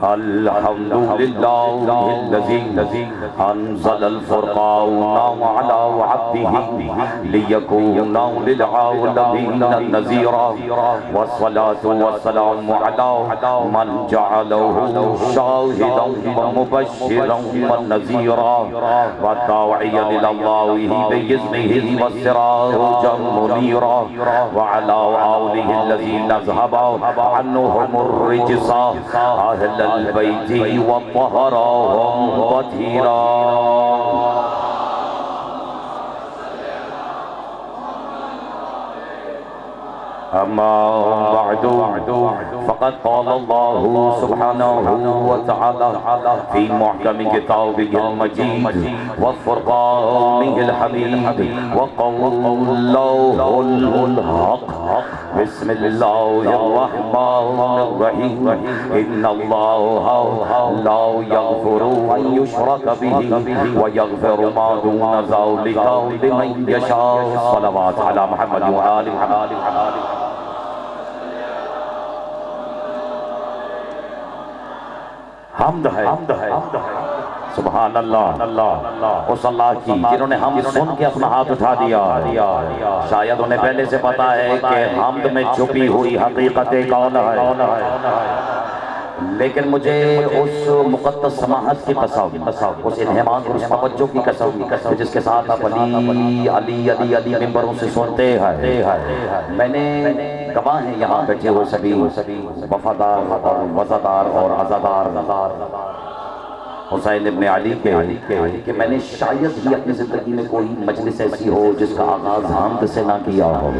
الحمد للہ الذی انزل الفرقان على عبده لیکون للعالمین نذیرا والصلاة والسلام على من جعله شاہدا ومبشرا ونذیرا وداعیا الى اللہ بإذنہ وسراجا منیرا وعلى آلہ الذین اذهب عنهم الرجس اہل البیت وطہرهم تطہیرا اما بعد فقد قال اللہ سبحانہ وتعالی فی محکم کتابہ المجید وفرقانہ الحمید وقولہ الحق بسم اللہ الرحمن الرحیم ان اللہ لا یغفر ان یشرک بہ ویغفر ما دون ذلک لمن یشاء صلوات علی محمد وآل محمد حمد ہے سبحان اللہ اس اللہ کی جنہوں نے حمد سن کے اپنا ہاتھ اٹھا دیا شاید انہیں پہلے سے پتا ہے کہ حمد میں چھپی ہوئی حقیقت کون ہے لیکن مجھے اس مقدس سماحت کی قسم اس انہمان اور اس توجہ کی قسم جس کے ساتھ آپ علی علی علی علی ممبروں سے سنتے ہیں میں نے گواہ ہیں یہاں بیٹھے ہوئے سبھی وفادار اور وزادار اور عزادار حسین ابن علی کے کہ میں نے شاید ہی اپنی زندگی میں کوئی مجلس ایسی ہو جس کا آغاز حمد سے نہ کیا ہو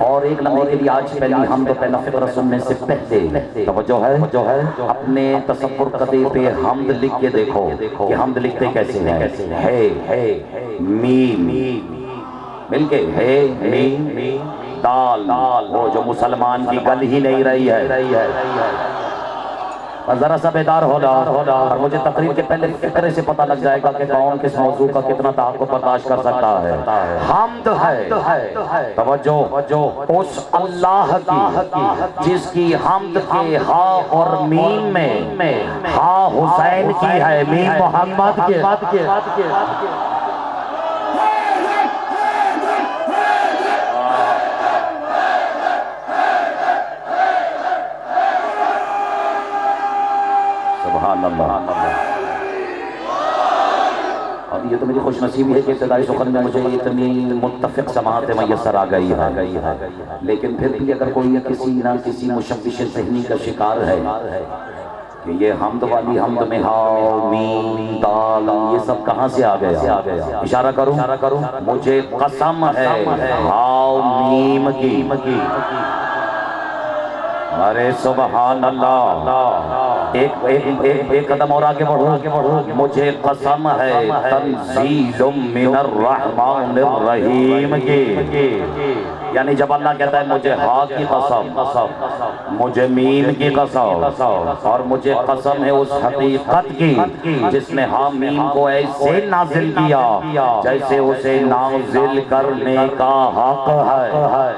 اور ایک لمحے کے لیے آج پہلی حمد پہلا فقرہ سننے سے پہلے توجہ ہے اپنے تصور قدے پہ حمد لکھ کے دیکھو کہ حمد لکھتے کیسے ہیں ہے میم مل کے ہے میم دال وہ جو مسلمان کی گل ہی نہیں رہی ہے ذرا سا بیدار ہونا اور مجھے تقریر کے پہلے فکرے سے پتہ لگ جائے گا کہ کون کس موضوع کا کتنا تحقق برداشت کر سکتا ہے حمد ہے توجہ اس اللہ کی جس کی حمد کے ہا اور میم میں ہا حسین کی ہے میم محمد کے سبحان اللہ اور یہ تو میری خوش نصیبی ہے کہ ابتدائی سخن میں مجھے اتنی متفق سماعت میسر آ گئی ہے لیکن پھر بھی اگر کوئی کسی نہ کسی مشوش ذہنی کا شکار ہے کہ یہ حمد والی حمد میں ہاؤ میم دال یہ سب کہاں سے آ گیا اشارہ کروں مجھے قسم ہے ہاؤ میم کی ارے سبحان اللہ ایک قدم اور آگے بڑھو مجھے قسم ہے تنزیل من الرحمن الرحیم کی یعنی جب اللہ کہتا ہے مجھے ہا کی قسم مجھے میم کی قسم اور مجھے قسم ہے اس حقیقت کی جس نے ہا میم کو ایسے نازل کیا جیسے اسے نازل کرنے کا حق ہے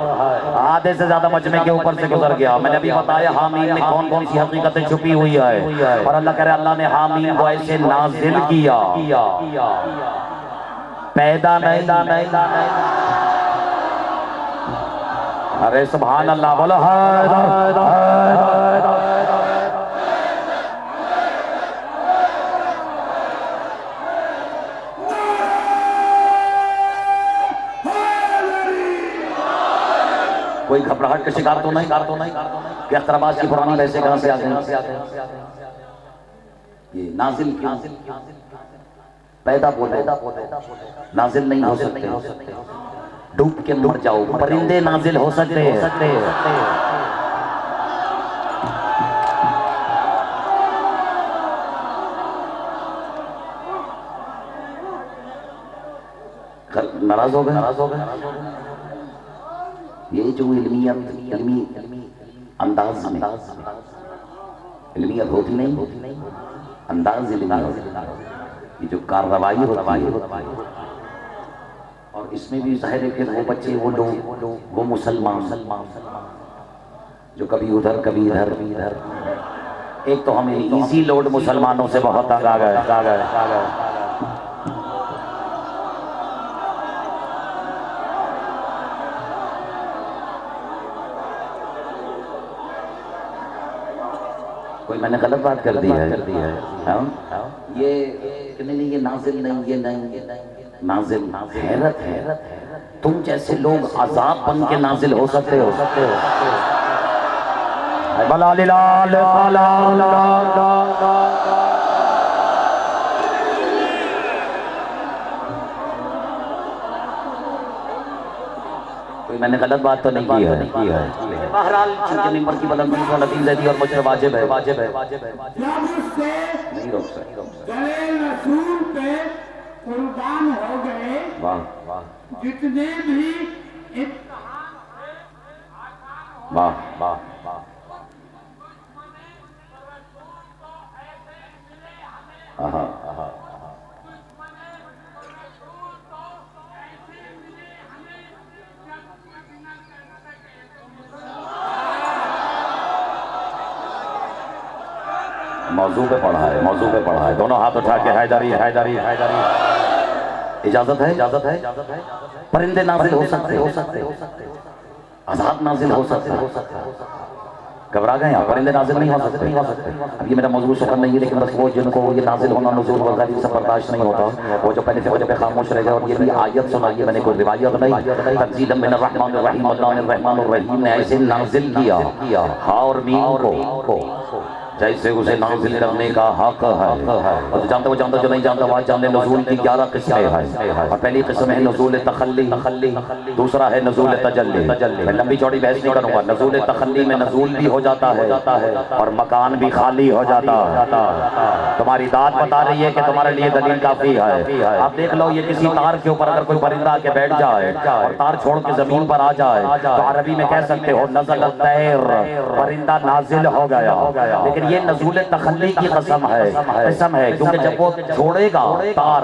آدھے سے زیادہ مجمع کے اوپر سے گزر گیا میں نے ابھی بتایا حامیم میں کون کون سی حقیقتیں چھپی ہوئی ہے اور اللہ کہہ رہے اللہ نے حامیم کو ایسے نازل کیا پیدا نہیں ارے سبحان اللہ بولو کوئی گھبراہٹ کا شکار تو نہیں کہ اخترابات کی پرانی ویسے کہاں سے آ گئے یہ نازل پیدا بولے نازل نہیں ہو سکتے ڈوب کے مر جاؤ پرندے نازل ہو سکتے ہیں ناراض ہو گئے یہ جو علمی انداز میں علمیت ہوتی نہیں انداز علمی ہوتی یہ جو کارروائی ہوتی اور اس میں بھی ظاہر ہے کہ وہ بچے وہ لوگ وہ مسلمان جو کبھی ادھر کبھی ادھر ایک تو ہم ایزی لوڈ مسلمانوں سے بہت تنگ آ گئے کوئی میں نے غلط بات کر دی ہے یہ نہیں، یہ نازل نہیں، یہ نہیں نازل حیرت ہے تم جیسے لوگ عذاب بن کے نازل ہو سکتے ہو بلال لال کوئی میں نے غلط بات تو نہیں کی ہے بہرحال چونکہ ممبر کی بلندی کو نتیجہ دی اور مجھ پر واجب ہے جب اس سے نہیں روک سکتے گلے رسول پہ قربان ہو گئے جتنے بھی موضوع پہ پڑھا ہے دونوں ہاتھ اٹھا کے حیدری اجازت ہے پرندے نازل ہو سکتے عذاب نازل ہو سکتے گھبرا گئے ہیں پرندے نازل نہیں ہو سکتے اب یہ میرا موضوع سخن نہیں ہے لیکن بس وہ جن کو یہ نازل ہونا نزول وغیرہ سب برداشت نہیں ہوتا وہ جو پہلے سے وجہ پہ خاموش رہ گئے اور یہ بھی آیت سنائیے میں نے کوئی روایت نہیں تنزیلا من الرحمن الرحیم الرحمن الرحیم نے ایسے نازل کیا ہا اور میم کو جیسے اسے نازل کرنے کا حق ہے اور جانتا وہ جانتا جو نہیں جانتا وہ جاننے نزول کی 11 قسمیں ہیں اور پہلی قسم ہے نزول تخلی دوسرا ہے نزول تجلی میں لمبی چوڑی بحث نہیں کروں گا نزول تخلی میں نزول بھی ہو جاتا ہے اور مکان بھی خالی ہو جاتا ہے تمہاری داد بتا رہی ہے کہ تمہارے لیے دلیل کافی ہے آپ دیکھ لو یہ کسی تار کے اوپر اگر کوئی پرندہ آ کے بیٹھ جائے اور تار چھوڑ کے زمین پر آ جائے تو عربی میں کہہ سکتے ہو نزل الطیر پرندہ نازل ہو گیا لیکن یہ نزول تخلی کی قسم ہے کیونکہ جب وہ چھوڑے گا تار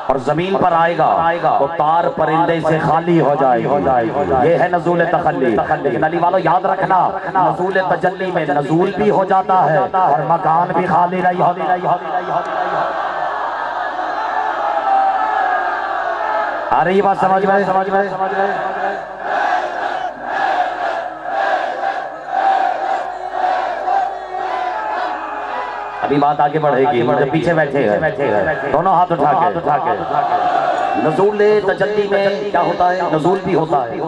اور زمین پر آئے گا تو تار پرندے سے خالی ہو جائے گی یہ ہے نزول تخلی لیکن علی والو یاد رکھنا نزول تجلی میں نزول بھی ہو جاتا ہے اور مکان بھی خالی رہی آ رہی بات سمجھ میں ابھی بات آگے بڑھے گی پیچھے بیٹھے ہیں دونوں ہاتھ اٹھا کے نزول تجلی میں کیا ہوتا ہے نزول بھی ہوتا ہے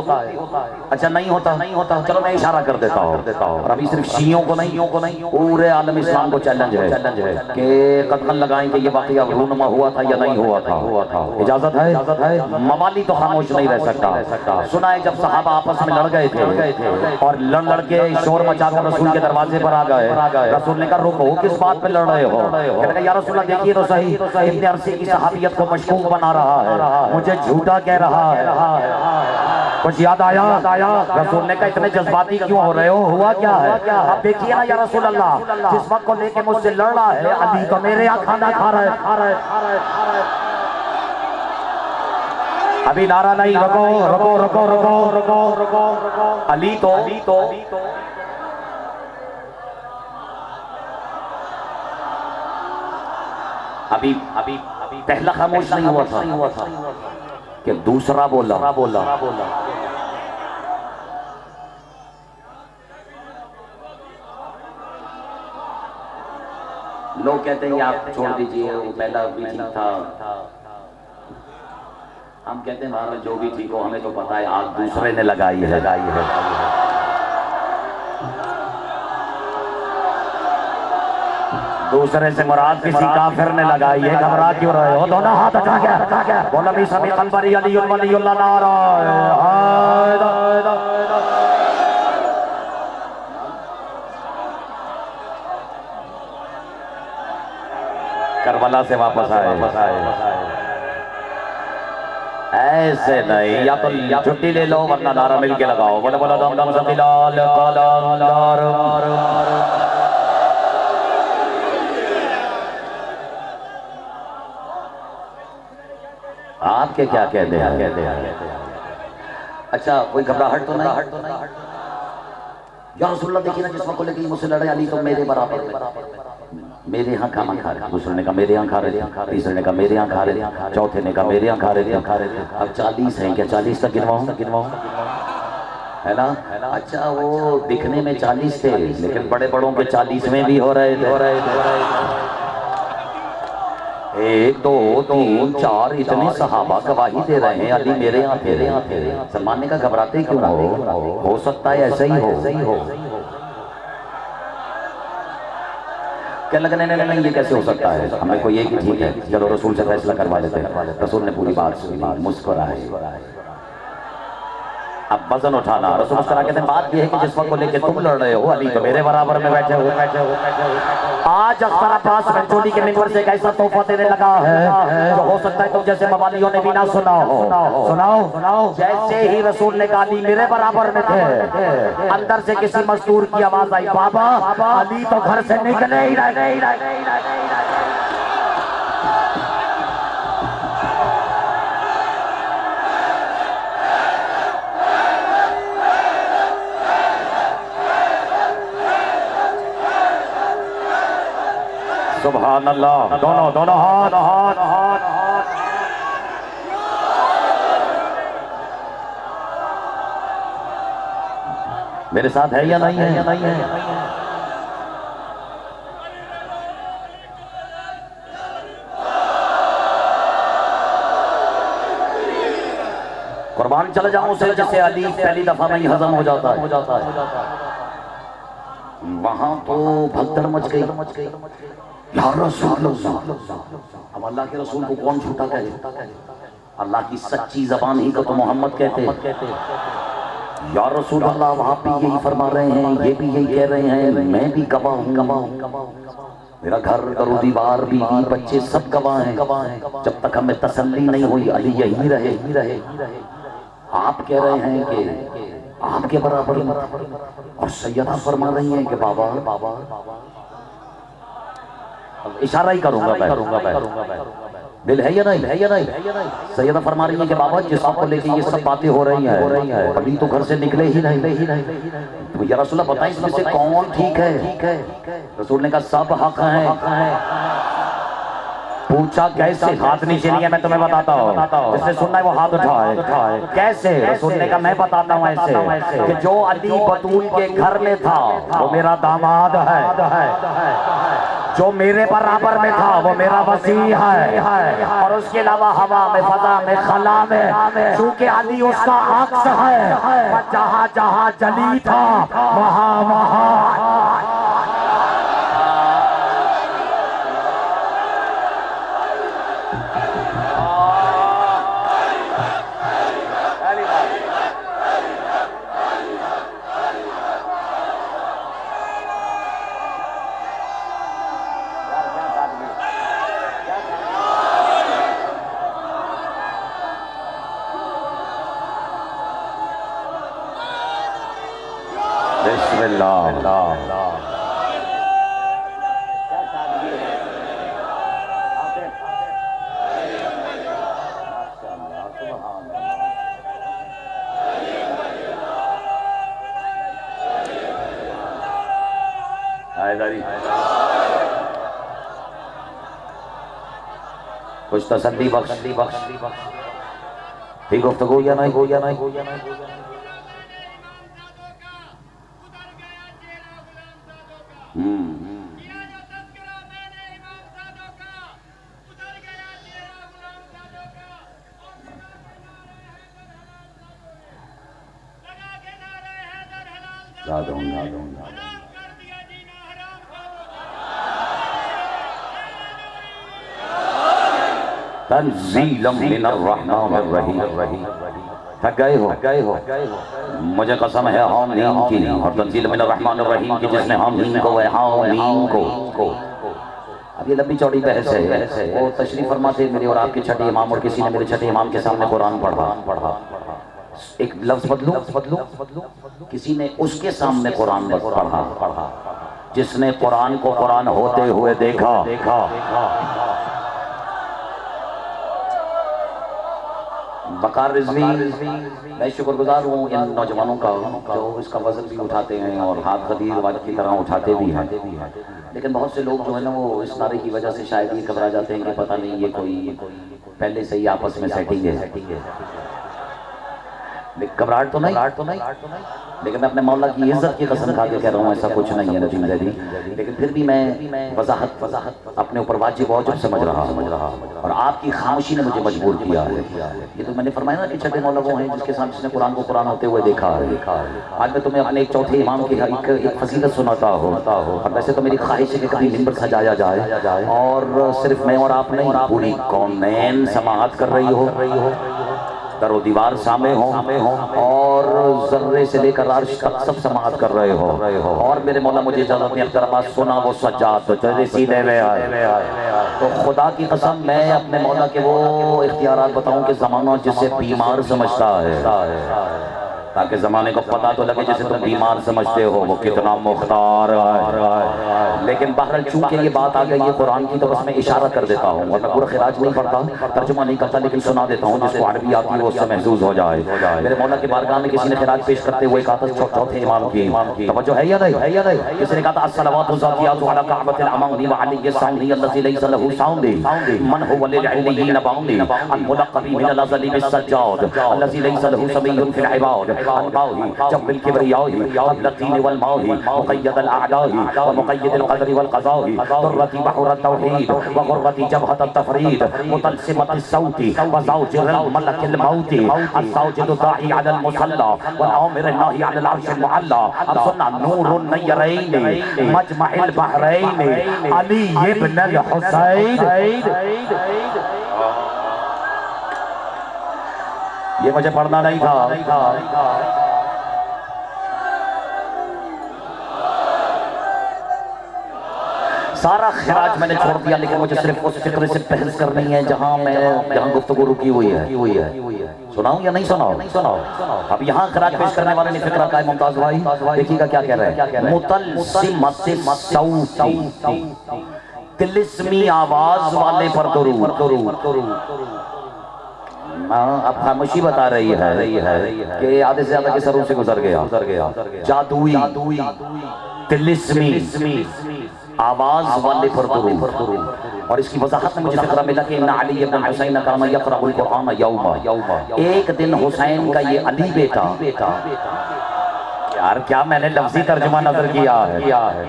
اچھا نہیں ہوتا چلو میں اشارہ کر دیتا ہوں اور ابھی صرف شیعوں کو نہیں پورے عالم اسلام کو چیلنج ہے کہ قدغن لگائیں کہ یہ واقعہ رونما ہوا تھا یا نہیں ہوا تھا اجازت ہے موالی تو خاموش نہیں رہ سکتا سنا ہے جب صحابہ آپس میں لڑ گئے تھے اور لڑ کے شور مچا کر رسول کے دروازے پر آ گئے رسول نے کہا رکو کس بات پہ لڑ رہے ہو کہنے کہ یا رسول اللہ دیکھیے تو صحیح ابن عرصی کی صحابیت کو مشکوک بنا رہا ہے مجھے جھوٹا کہہ رہا ہے کچھ یاد آیا رسول نے کہا اتنے جذباتی کیوں ہو رہے ہو ہوا کیا ہے اب دیکھیے نا یا رسول اللہ جس وقت کو لے کے مجھ سے لڑ رہا ہے علی تو میرے یہاں کھانا کھا رہا ہے ابھی نعرہ نہیں رکو علی تو ابھی پہلا خاموش نہیں ہوا تھا کہ دوسرا بولا لوگ کہتے ہیں آپ چھوڑ دیجئے وہ پہلا بھی ٹھیک تھا ہم کہتے ہیں ہمیں جو بھی ٹھیک ہو ہمیں تو پتا ہے آگ دوسرے نے لگائی ہے دوسرے سے مراد کسی کافر نے لگائی ہے گھبرا کیوں رہے ہو دونوں ہاتھ اٹھا کے بولا بھی سمی قنبری علی ولی اللہ نعرہ کربلا سے واپس آئے ایسے نہیں یا تو چھٹی لے لو ورنہ نعرہ مل کے لگاؤ بولا دم دم زبیلال قلم دار آپ کے کیا کہتے ہیں اچھا کوئی گھبراہٹ تو نہیں یا رسول اللہ دیکھیے نا جس وقت کو لے کے مجھ سے لڑے علی تو میرے برابر میرے ہاں کھانا کھا رہے، دوسرے نے کہا میرے ہاں کھا رہے تھے، تیسرے نے کہا میرے ہاں کھا رہے تھے، چوتھے نے کہا میرے ہاں کھا رہے تھے۔ اب 40 ہیں، کیا 40 تک گنواؤں ہے نا؟ اچھا وہ دکھنے میں 40 تھے لیکن بڑے بڑوں کے 40 میں بھی ہو رہے تھے، 1 2 3 4 اتنے صحابہ گواہی دے رہے ہیں علی میرے یہاں تھے۔ سلمان نے کہا گھبراتے کیوں ہو سکتا ہے ایسا ہی ہو۔ کیا لگنے نہیں یہ کیسے ہو سکتا ہے؟ ہمیں کوئی یہ کہ ٹھیک ہے چلو رسول سے فیصلہ کروا لیتے ہیں۔ رسول نے پوری بات سنی، مسکرائے۔ اب وزن اٹھانا، رسول اس طرح کہتے ہیں بات یہ ہے کہ جس وقت کو لے کے تم لڑ رہے ہو علی تو میرے برابر میں بیٹھے ہو۔ آج اختر عباس منچولی کے منبر سے ایک ایسا تحفہ دینے لگا ہے جو ہو سکتا ہے تم جیسے موالیوں نے بھی نہ سنا ہو۔ سناؤ جیسے ہی رسول نے کہا علی میرے برابر میں تھے، اندر سے کسی مزدور کی آواز آئی بابا علی تو گھر سے نکلے ہی رہے۔ سبحان اللہ، دونوں ہاتھ۔ میرے ساتھ ہے یا نہیں ہے؟ قربان چلا جاؤں اسے جسے علی پہلی دفعہ میں ہی ہضم ہو جاتا ہے۔ وہاں تو بھگدڑ مچ گئی، یا رسول اللہ، اب اللہ کے رسول کو کون جھوٹا کہے؟ اللہ کی سچی زبان ہی کو تو محمد کہتے ہیں۔ یا رسول اللہ آپ بھی یہی فرما رہے ہیں، یہ بھی یہی کہہ رہے ہیں، میں بھی گواہ ہوں، میرا گھر در و دیوار بیوی بچے سب گواہ ہیں، جب تک ہمیں تسلی نہیں ہوئی علی یہی رہے۔ آپ کہہ رہے ہیں کہ آپ کے برابر اور سیدہ فرما رہی ہیں کہ بابا اشارہ ہی کروں گا دل ہے یا نہیں؟ سیدہ فرما رہی ہیں کہ بابا جس آپ کو لے کے یہ سب باتیں ہو رہی ہیں ابھی تو گھر سے نکلے ہی نہیں، تو یا رسول اللہ بتائیں اس میں سے کون ٹھیک ہے؟ رسول نے کہا سب حق ہیں۔ پوچھا کیسے؟ ہاتھ نیچے نہیں ہے میں تمہیں بتاتا ہوں، جس نے سننا ہے وہ ہاتھ اٹھائے۔ کیسے؟ رسول نے کہا میں بتاتا ہوں ایسے کہ جو علی بطول کے گھر میں تھا وہ میرا داماد ہے، جو میرے برابر میں تھا وہ میرا وسیع ہے، اور اس کے علاوہ ہوا میں فضا میں خلا میں چونکہ علی اس کا عکس ہے، جہاں جہاں جلی تھا وہاں بسم اللہ۔ کچھ تسلی بخش ٹھیک گفتگو یا نہیں؟ تنزیلا من الرحمن الرحیم۔ تھک گئے ہو؟ مجھے قسم ہے حامین کی اور تنزیل من الرحمن الرحیم کی جس نے حامین کو ہے حامین کو۔ اب یہ لمبی چوڑی بحث ہے، وہ تشریف فرما سے میرے اور آپ کے چھٹے امام اور کسی نے میرے چھٹے امام کے سامنے قرآن پڑھا، ایک لفظ بدلو، کسی نے اس کے سامنے قرآن پڑھا جس نے قرآن کو قرآن ہوتے ہوئے دیکھا، وقار رضوی، میں شکر گزار ہوں ان نوجوانوں کا جو اس کا وزن بھی اٹھاتے ہیں اور ہاتھ غدیر والے کی طرح اٹھاتے بھی ہیں، لیکن بہت سے لوگ جو ہے نا وہ اس نعرے کی وجہ سے شاید یہ گھبرا جاتے ہیں کہ پتہ نہیں یہ کوئی پہلے سے ہی آپس میں سیٹنگ ہے۔ گھبراہٹ تو نہیں، لیکن میں اپنے مولا کی عزت کی قسم کھا کے کہہ رہا ہوں ایسا کچھ نہیں ہے نجیم زیدی، لیکن پھر بھی میں وضاحت اپنے اوپر واجب واجب سمجھ رہا اور آپ کی خاموشی نے مجھے مجبور کیا ہے۔ یہ تو میں نے فرمایا نا کہ چھٹے مولا وہ ہیں جس کے ساتھ جس نے قرآن کو قرآن ہوتے ہوئے دیکھا ہے۔ آج میں تمہیں اپنے ایک چوتھے امام کی ایک فضیلت سناتا ہوں، اور ویسے تو میری خواہش ہے کہ کبھی منبر سجایا جائے اور صرف میں اور آپ نہیں، پوری کونین سماعت کر رہی ہو، در و دیوار سامنے ہوں اور ذرے سے لے کر عرش تک سب سماعت کر رہے ہو، اور میرے مولا مجھے اجازت نہیں اخترامات سنا وہ سجاد تو چلے سیدھے میں آئے۔ تو خدا کی قسم میں اپنے مولا کے وہ اختیارات بتاؤں کہ زمانہ جسے بیمار سمجھتا ہے، تاکہ زمانے کو پتہ تو لگے جسے تم بیمار سمجھتے ہو وہ کتنا مختار ہے۔ لیکن بہرحال چونکہ یہ بات آ گئی ہے قرآن کی تو بس میں اشارہ کر دیتا ہوں، اور میں پورا خراج نہیں پڑھتا، ترجمہ نہیں کرتا، لیکن سنا دیتا ہوں جس کو عربی آتی ہے وہ اس سے محظوظ ہو جائے۔ میرے مولا کی بارگاہ میں کسی نے خراج پیش کرتے ہوئے کہا تھا چوتھے امام کی توجہ ہے یا نہیں؟ کسی نے کہا تھا الصلوات الزاکیات علی کعبۃ العمام وعلی الثانی الذی لیس له ساؤنڈ من هو للعلیین باؤنڈ الملقب من الازلی بالسجاد الذی لیس له سمیع فی العباد انباؤه جب الكبریاء قبل الطین والماء مقید الاعداء ومقید القدر والقضاء درتی بحر التوحید وغرتی جبهة التفرید متلسمة الصوت وزوجر الملک الموت الزوجد الداعی علی المصلى والآمر الناہی علی العرش المعلى اب سننا نور النیرین مجمع البحرین علی ابن الحسین۔ یہ مجھے پڑھنا نہیں تھا، سارا خراج میں نے چھوڑ دیا، لیکن مجھے صرف اس فکر سے بحث کرنی ہے جہاں گفتگو رکی ہوئی ہے۔ سناؤں یا نہیں سناؤں؟ اب یہاں خراج پیش کرنے والے نے فکرہ کا ہے ممتاز بھائی، دیکھیے گا کیا کہہ رہے ہیں۔ متلسمۃ الصوت، تلسمی آواز والے پر درود۔ اب خاموشی بتا رہی ہے کہ آدھے سے زیادہ کے سروں سے گزر گیا۔ جادوئی، تلسمی آواز والے پر درود، اور اس کی وضاحت میں مجھے فکرہ ملا کہ ان علی ابن حسین کان یقرأ القرآن یوما، ایک دن حسین کا یہ علی بیٹا، یار کیا میں نے لفظی ترجمہ نظر کیا ہے،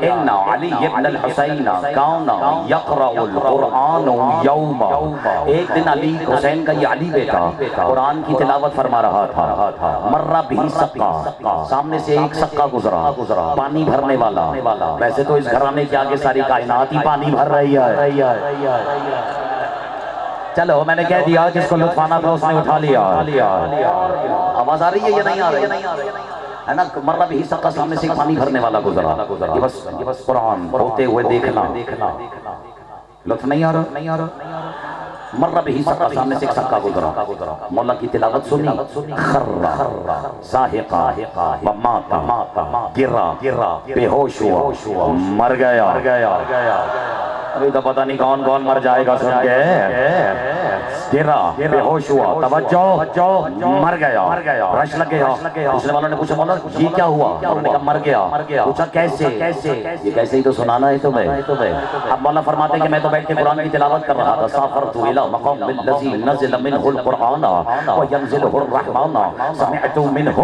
ان علی ابن الحسین کان یقرأ القرآن یوما، ایک دن علی حسین کا یہ علی بیٹا قرآن کی تلاوت فرما رہا تھا، مر بھی سقا، سامنے سے ایک سقا گزرا پانی بھرنے والا، ویسے تو اس گھرانے کے آگے ساری کائنات ہی پانی بھر رہی ہے۔ چلو میں نے کہہ دیا جس کو لطف آنا تھا اس نے اٹھا لیا۔ آواز آ رہی ہے یا نہیں آ رہی ہے نا؟ مرہ بھی سقا، سامنے سے پانی بھرنے والا گزرا، یہ بس قرآن ہوتے ہوئے دیکھنا، لطف نہیں آ رہا؟ مرہ بھی سقا، سامنے سے ایک سقا گزرا، مولا کی تلاوت سنی، خرّا ساحقا وماتا، گرا بے ہوش ہوا، مر گیا۔ ابھی تو پتہ نہیں کون مر جائے گا، سن کے گرا بے ہوش ہوا، توجہ مر گیا، رش لگ گیا۔ پوچھنے والوں نے پوچھا مولا یہ کیا ہوا؟ انہوں نے کہا مر گیا۔ پوچھا کیسے؟ یہ کیسے ہی تو سنانا ہے تمہیں۔ اب مولا فرماتے ہیں کہ میں تو بیٹھ کے قرآن کی تلاوت کر رہا تھا، سافرت الى مقام الذی نزل منہ القرآن وینزلہ الرحمن سمعت منہ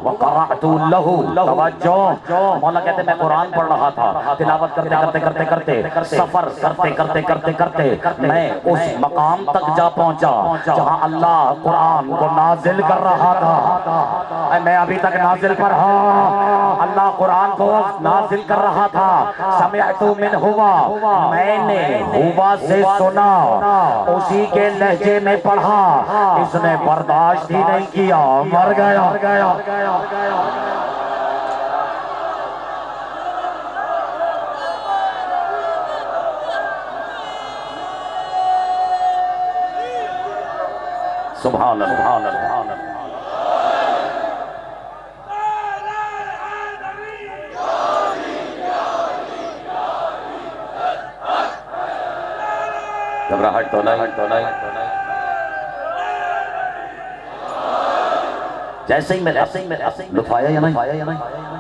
وقرأت لہ، توجہ، مولا کہتے ہیں میں قرآن پڑھ رہا تھا، تلاوت کرتے سفر کرتے میں اس مقام تک جا پہنچا جہاں اللہ قرآن کو نازل کر رہا تھا۔ میں ابھی تک نازل پر ہوں، اللہ قرآن کو نازل کر رہا تھا، سمعت منہ، میں نے ہوا سے سنا، اسی کے لہجے میں پڑھا، اس نے برداشت ہی نہیں کیا، مر گیا۔ سبحان اللہ۔ گھبراہٹ تو نہیں، جیسے ہی میں لطف آیا یا نہیں،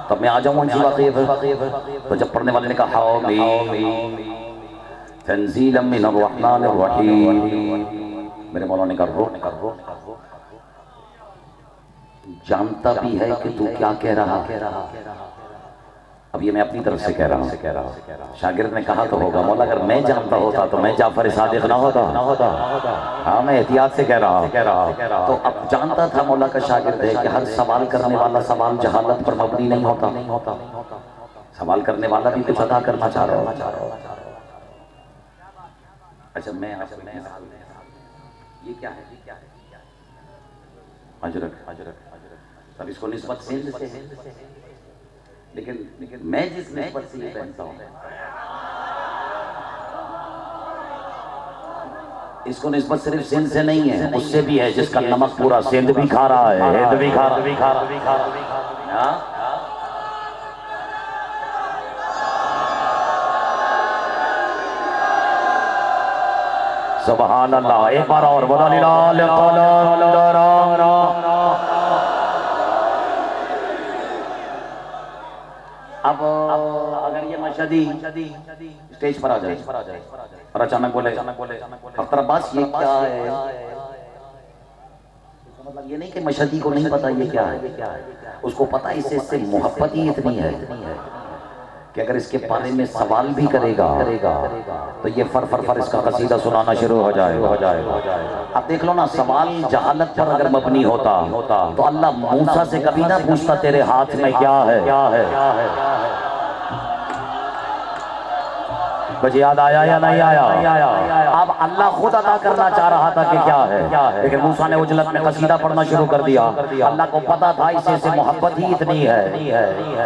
تب میں آ جاؤں اسی واقعے پر. تو جب پڑھنے والے نے کہا حامیم تنزیلا من الرحمن الرحیم، میرے مولا نے کہا جانتا بھی ہے کہ تو کیا کہہ رہا. اب یہ میں اپنی طرف سے کہہ رہا ہوں. شاگرد نے کہا تو ہوگا مولا اگر میں جانتا ہوتا تو میں جعفر صادق نہ ہوتا. ہاں میں احتیاط سے کہہ رہا. تو اب جانتا تھا مولا کا شاگرد ہے کہ ہر سوال کرنے والا سوال جہالت پر مبنی نہیں ہوتا. سوال کرنے والا بھی کچھ ادا کرنا چاہ رہا ہوں. اچھا میں یہ کیا ہے اجرک. اب اس کو نسبت سندھ سے ہے، لیکن میں جس نسبت سے یہ پہنتا ہوں اس کو نسبت صرف سندھ سے نہیں ہے، اس سے بھی ہے جس کا نمک پورا سندھ بھی کھا رہا ہے، ہند بھی کھا رہا ہے. سبحان اللہ. ایک بار اور بولا اب اگر یہ مشہدی اسٹیج پر آ جائے اور اچانک بولے اختر عباس یہ کیا ہے، مطلب یہ نہیں کہ مشہدی کو نہیں پتا یہ کیا ہے، اس کو پتا اس سے محبت ہی اتنی ہے کہ اگر اس کے بارے میں سوال بھی کرے گا تو یہ فر اس کا قصیدہ سنانا شروع ہو جائے گا. اب دیکھ لو نا، سوال جہالت پر اگر مبنی ہوتا تو اللہ موسیٰ سے کبھی نہ پوچھتا تیرے ہاتھ میں کیا ہے. کچھ یاد آیا یا نہیں آیا؟ اب اللہ خود عطا کرنا چاہ رہا تھا کہ کیا ہے، لیکن موسیٰ نے اجلت میں قصیدہ پڑھنا شروع کر دیا. اللہ کو پتا تھا اسے سے محبت ہی اتنی ہے،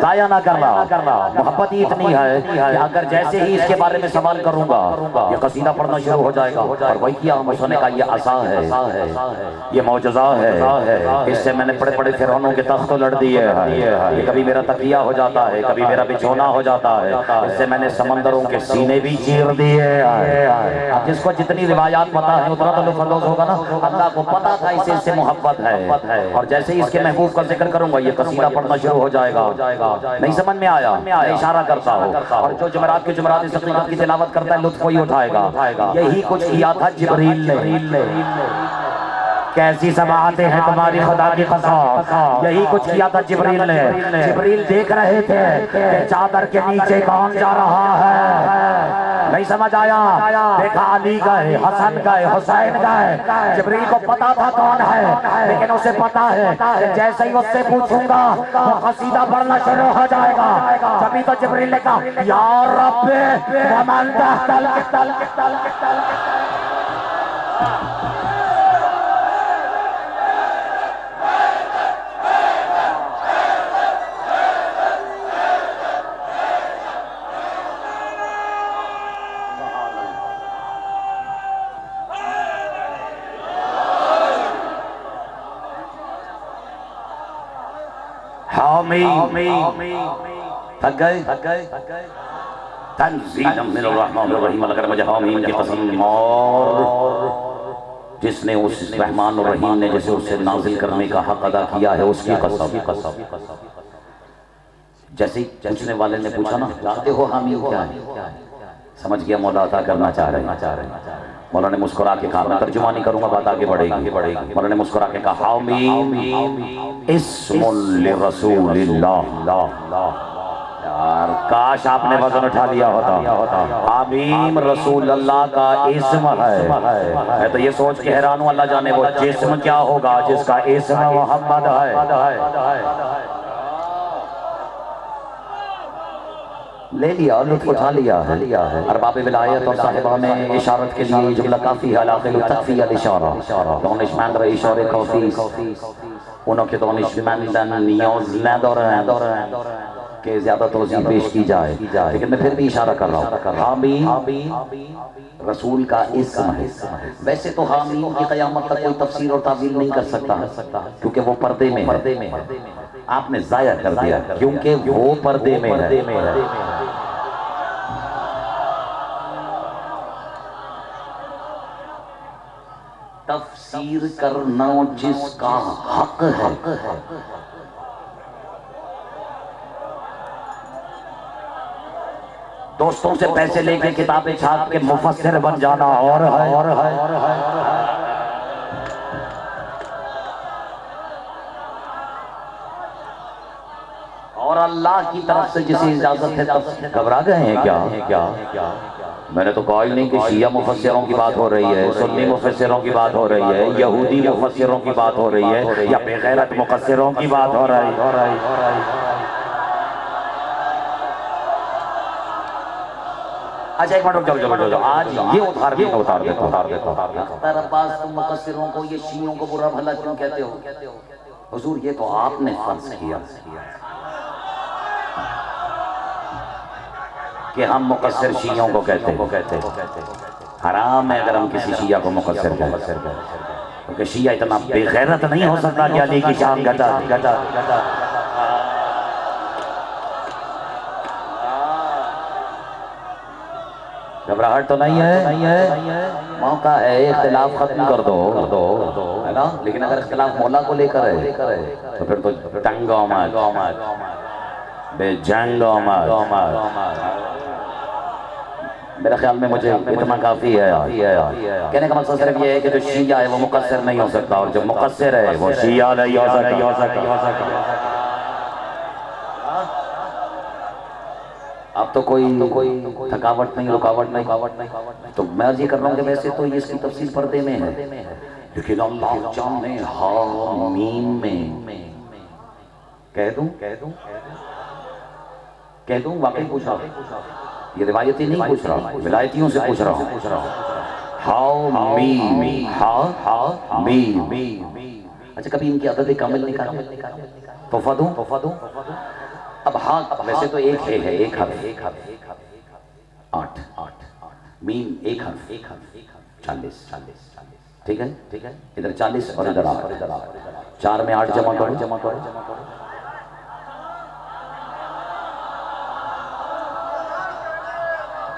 ضائع نہ کرنا، محبت ہی اتنی ہے کہ اگر جیسے ہی اس کے بارے میں سوال کروں گا یہ قصیدہ پڑھنا شروع ہو جائے گا. اور وہی کیا موسیٰ نے کہا یہ عصا ہے، یہ معجزہ ہے، اس سے میں نے بڑے بڑے فرعونوں کے تخت لڑ دیے ہیں، یہ کبھی میرا تکیہ ہو جاتا ہے، کبھی میرا بچھونا ہو جاتا ہے، اس سے میں نے سمندروں کے سینے بھی چیر دیے. اب جس کو جتنی روایات پتا ہے اتنا تو لطف اندوز ہوگا نا. اللہ کو پتا تھا اسے اس سے محبت ہے، اور جیسے ہی اس کے محبوب کا ذکر کروں گا یہ قصیدہ پڑھنا شروع ہو جائے گا. نہیں سمجھ میں آیا؟ میں اشارہ کرتا ہوں. اور جو جمعرات کے جمعرات اس حقیقت کی تلاوت کرتا ہے لطف وہی اٹھائے گا. یہی کچھ کیا تھا جبریل نے. کیسی سماعتیں ہیں تمہاری خدا کی قسم. یہی کچھ کیا تھا جبریل نے. جبریل دیکھ رہے تھے کہ چادر کے نیچے کون جا رہا ہے. نہیں سمجھ آیا؟ دیکھا علی گئے، حسن گئے، حسین گئے. جبریل کو پتا تھا کون ہے، لیکن اسے پتا ہے کہ جیسے ہی اس سے پوچھوں گا وہ قصیدہ پڑھنا شروع ہو جائے گا. تبھی تو جبریل نے کہا یا رب ومن تحت تھک گئے. تنزیلا من الرحمن الرحیم. اگر مجھے حامیم کی قسم، اور جس نے اس رحمان الرحیم نے جسے اسے نازل کرنے کا حق ادا کیا ہے اس کی قسم. جیسے پوچھنے والے نے پوچھا نا جانتے ہو حامیم کیا ہے، سمجھ گیا مولا عطا کرنا چاہ رہے ہیں. مولا نے مسکرا کے کہا، میں ترجمہ نہیں کروں گا بات آگے بڑھے گی. مولا نے مسکرا کے کہا حامیم اسم لرسول اللہ. یار کاش آپ نے وزن اٹھا لیا ہوتا. حامیم رسول اللہ کا اسم ہے. میں تو یہ سوچ کے حیران ہوں، اللہ جانے وہ جسم کیا ہوگا جس کا اسم محمد ہے. لے لیا، لطف اٹھا لیا ہے. ارباب ولایت اور صاحبان اشارت کے لیے جملہ کافی ہے. علاقل تکفی الاشارہ دانشمند و اشاره کافی است. اونا که دانشمندن نیاز ندارن کہ زیادہ توضیح پیش کی جائے، لیکن میں پھر بھی اشارہ کر رہا ہوں. حامیم رسول کا اسم ہے. ویسے تو حامیم کی قیامت تک کوئی تفسیر اور تعویل نہیں کر سکتا کیونکہ وہ پردے میں ہے. آپ نے ضائع کر دیا کیونکہ وہ پردے میں ہے. تفسیر کرنا جس کا حق ہے، دوستوں سے پیسے لے کے کتابیں چھاپ کے مفسر بن جانا اور اللہ کی طرف سے جسے اجازت ہے تفسیر گھبرا گئے ہیں کیا؟ میں نے تو کہا ہی نہیں کہ شیعہ مفسروں کی بات ہو رہی ہے، سنی مفسروں کی بات ہو رہی ہے، یہودی مفسروں کی بات ہو رہی ہے، یا بے غیرت مفسروں کی بات ہو رہی ہے۔ اچھا ایک منٹ چلو آج یہ اتار دیتا ہوں۔ اختر عباس تم مقصروں کو، یہ شیعوں کو برا بھلا کیوں کہتے ہو؟ حضور یہ تو آپ نے فرض کیا کہ ہم مقصر شیعوں کو کہتے ہیں، حرام ہے اگر ہم کسی شیعہ کو مقصر کہتے ہیں، کیونکہ شیعہ اتنا بے غیرت نہیں ہو سکتا کہ علی کی شان گھٹا۔ گھبراہٹ تو نہیں ہے، موقع ہے، اختلاف ختم کر دو، ہے نا؟ لیکن اگر اختلاف مولا کو لے کر ہے تو پھر تو ٹنگ آمد، بے جنگ آمد۔ میرے خیال میں مجھے اتنا کافی ہے۔ کہنے کا مقصد صرف یہ ہے کہ جو شیعہ ہے وہ مقصر نہیں ہو سکتا، اور جو مقصر ہے وہ شیعہ نہیں ہو سکتا۔ اب تو کوئی تھکاوٹ نہیں، رکاوٹ نہیں، تو میں عرض یہ کر رہا ہوں کہ ویسے تو یہ اس کی تفصیل پردے میں ہے، لیکن اللہ جانے حامیم میں کہہ دوں واقعی پوچھا، یہ روایتی نہیں پوچھ رہا، ولایتیوں سے پوچھ رہا ہوں۔ حامیم، اچھا کبھی ان کی عدد کامل نکالی؟ تحفہ دوں؟ اب ہاں ویسے تو ایک ہے، ایک حرف 8، میم ایک حرف 40، ٹھیک ہے؟ ادھر 40 اور ادھر 8، 4 میں 8 جمع کرو۔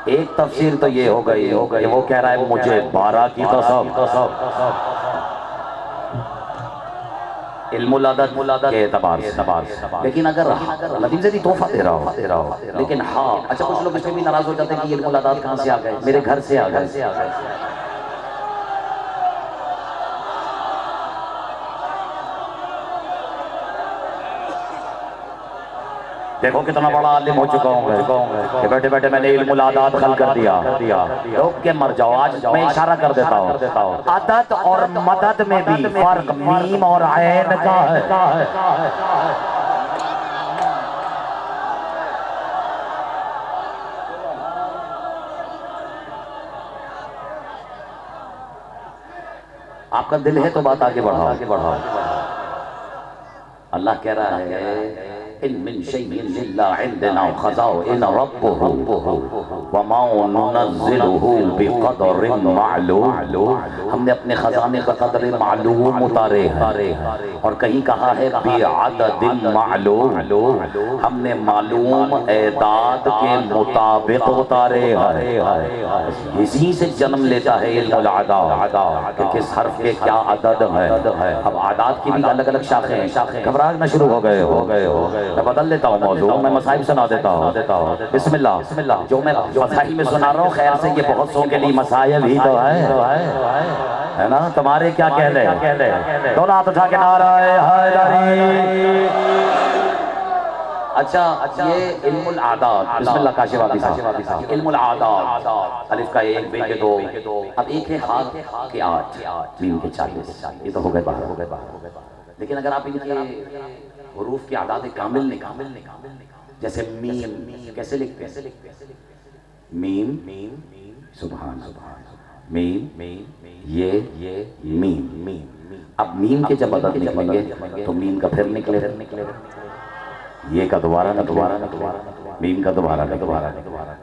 ایک تفسیر تو یہ ہو گئی کہ وہ کہہ رہا ہے مجھے 12 کی قسم، علم العدد کے اعتبار سے، لیکن اگر ندیم زیدی تحفہ دے رہا ہو، لیکن ہاں اچھا کچھ لوگ اس میں بھی ناراض ہو جاتے ہیں کہ علم العدد کہاں سے آ گئے؟ میرے گھر سے آ گئے۔ دیکھو کتنا بڑا عالم ہو چکا ہوں کہ بیٹھے بیٹھے میں نے علم العدد حل کر دیا، روک کے مر جاؤ۔ آج میں اشارہ کر دیتا ہوں، عدد اور مدد میں بھی فرق میم اور عین کا ہے۔ آپ کا دل ہے تو بات آگے بڑھاؤ۔ اللہ کہہ رہا ہے ان من شيء الا عندنا خزائن ربه وما ننزله بقدر معلوم، ہم نے اپنے خزانے کا قدر معلوم اتارے ہیں، اور کہیں کہا ہے بعدد معلوم، ہم نے معلوم اعداد کے مطابق اتارے ہیں۔ اسی سے جنم لیتا ہے علم العدد کہ کس حرف کے کیا عدد ہے۔ اب اعداد کی بھی الگ الگ شاخیں ہیں، گھبرانا شروع ہو گئے ہو، میں بدل دیتا ہوں موضوع، میں مسائل سنا دیتا ہوں۔ بسم اللہ، جو میں مسائل میں سنا رہا ہوں خیر سے یہ بہت سو کے لیے مسائل ہی تو ہے نا؟ تمہارے کیا کہہ لے؟ دونوں ہاتھ اٹھا کے نعرہ حیدری۔ اچھا یہ علم العدد، بسم اللہ کاشف والی صاحب، علم العدد الف کا 1، بے کے 2، اب ایک ہے ہا کے 8، میم کے 40، یہ تو ہو گئے 12۔ لیکن اگر آپ ان کے حروف کی اعداد کامل نکالیں، جیسے میم کیسے لکھتے ہیں؟ میم، سبحان میم، یہ میم۔ اب میم کے جب عدد نکلیں گے تو میم کا پھر نکلے، یہ کا دوبارہ نکلے، میم کا دوبارہ نکلے۔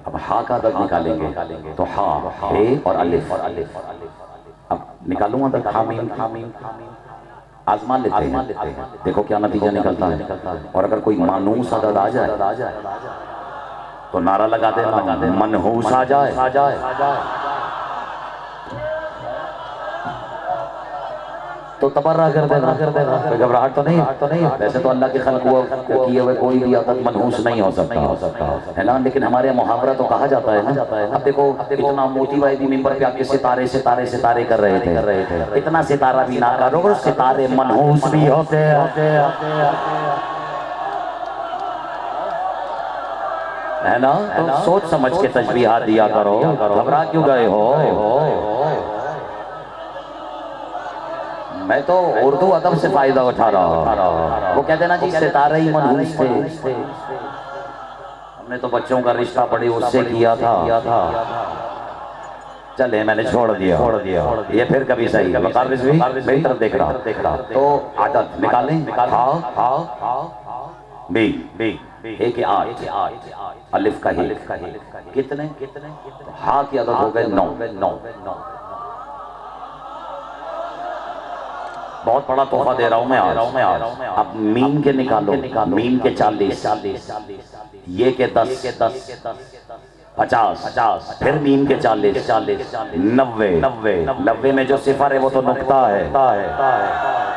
اب ہا کا عدد نکالیں گے تو ہا، ہے اور الف، اب نکالوں عدد ہا میم، آزمان لیتے ہیں، دیکھو کیا نتیجہ نکلتا ہے۔ اور اگر کوئی مانوس عدد آ جائے تو نعرہ لگا دینا منحوس آ جائے۔ تو تبرہ کر دینا، کوئی گھبراہٹ تو نہیں، ویسے تو اللہ کے خلق کیے ہوئے کوئی بھی عادت منحوس نہیں ہو سکتا ہے نا، لیکن ہمارے محاورہ تو کہا جاتا ہے نا۔ اب دیکھو اتنا موتی بھائی بھی ممبر پہ آ کے ستارے کر رہے تھے، اتنا ستارہ بھی نہ کرو، ستارے منحوس بھی ہوتے ہے نا، تو سوچ سمجھ کے تشبیہات دیا کرو، گھبرا کیوں گئے ہو؟ میں تو اردو ادب سے فائدہ اٹھا رہا ہوں۔ وہ کہتے ہیں نا جی ستارے ہی منحوس تھے، ہم نے تو بچوں کا رشتہ بڑی اس سے کیا تھا، چلے میں نے چھوڑ دیا، یہ پھر کبھی صحیح وقار رضوی میری طرف دیکھ رہا، تو عادت نکالیں، بی ایک آٹھ، الف کا ہی کتنے، ہاں کی عدد ہو گئے 9۔ بہت بڑا تحفہ دے رہا ہوں میں آج۔ اب میم کے نکالو، میم کے 40، یہ کے 10، 50، پھر میم کے 40، 90 میں جو صفر ہے وہ تو نقطہ ہے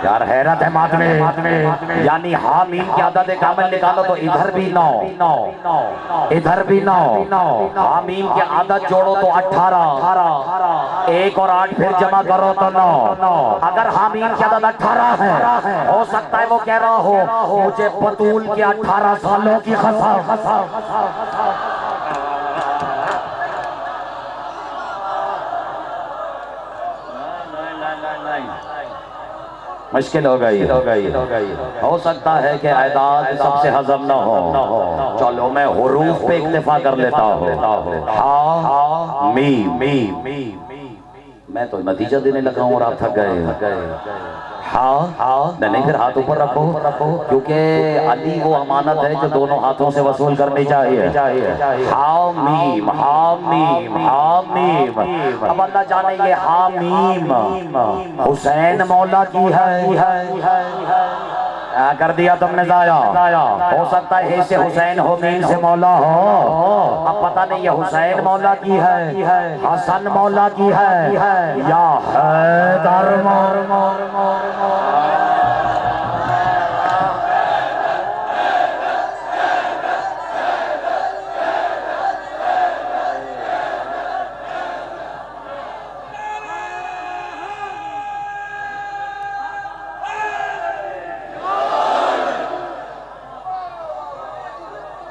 یار، حیرت ہے مات میں، یعنی ہاں میم کی عدد کامل نکالو تو ادھر بھی 9، ادھر بھی 9، ہاں میم کی عدد جوڑو تو 18، 1 اور 8 پھر جمع کرو تو 9۔ اگر ہاں میم کی عدد 18 ہے، ہو سکتا ہے وہ کہہ رہا ہو مجھے بطول کے 18 سالوں کی قسم، مشکل ہو گئی، ہو سکتا ہے کہ اعداد سب سے ہضم نہ ہو، چلو میں حروف پہ اکتفا کر لیتا ہوں، ہا میم، میں تو نتیجہ دینے لگا ہوں اور آپ تھک گئے، ہاں نہیں، پھر ہاتھ اوپر رکھو، کیونکہ علی وہ امانت ہے جو دونوں ہاتھوں سے وصول کرنی چاہیے، ہا میم، اب اللہ جانے یہ ہا میم حسین مولا کی ہے، کیا کر دیا تم نے ضائع، ہو سکتا ہے ہے سے حسین ہو، مین سے مولا ہو، اب پتہ نہیں یہ حسین مولا کی ہے، حسن مولا کی ہے، یا حیدر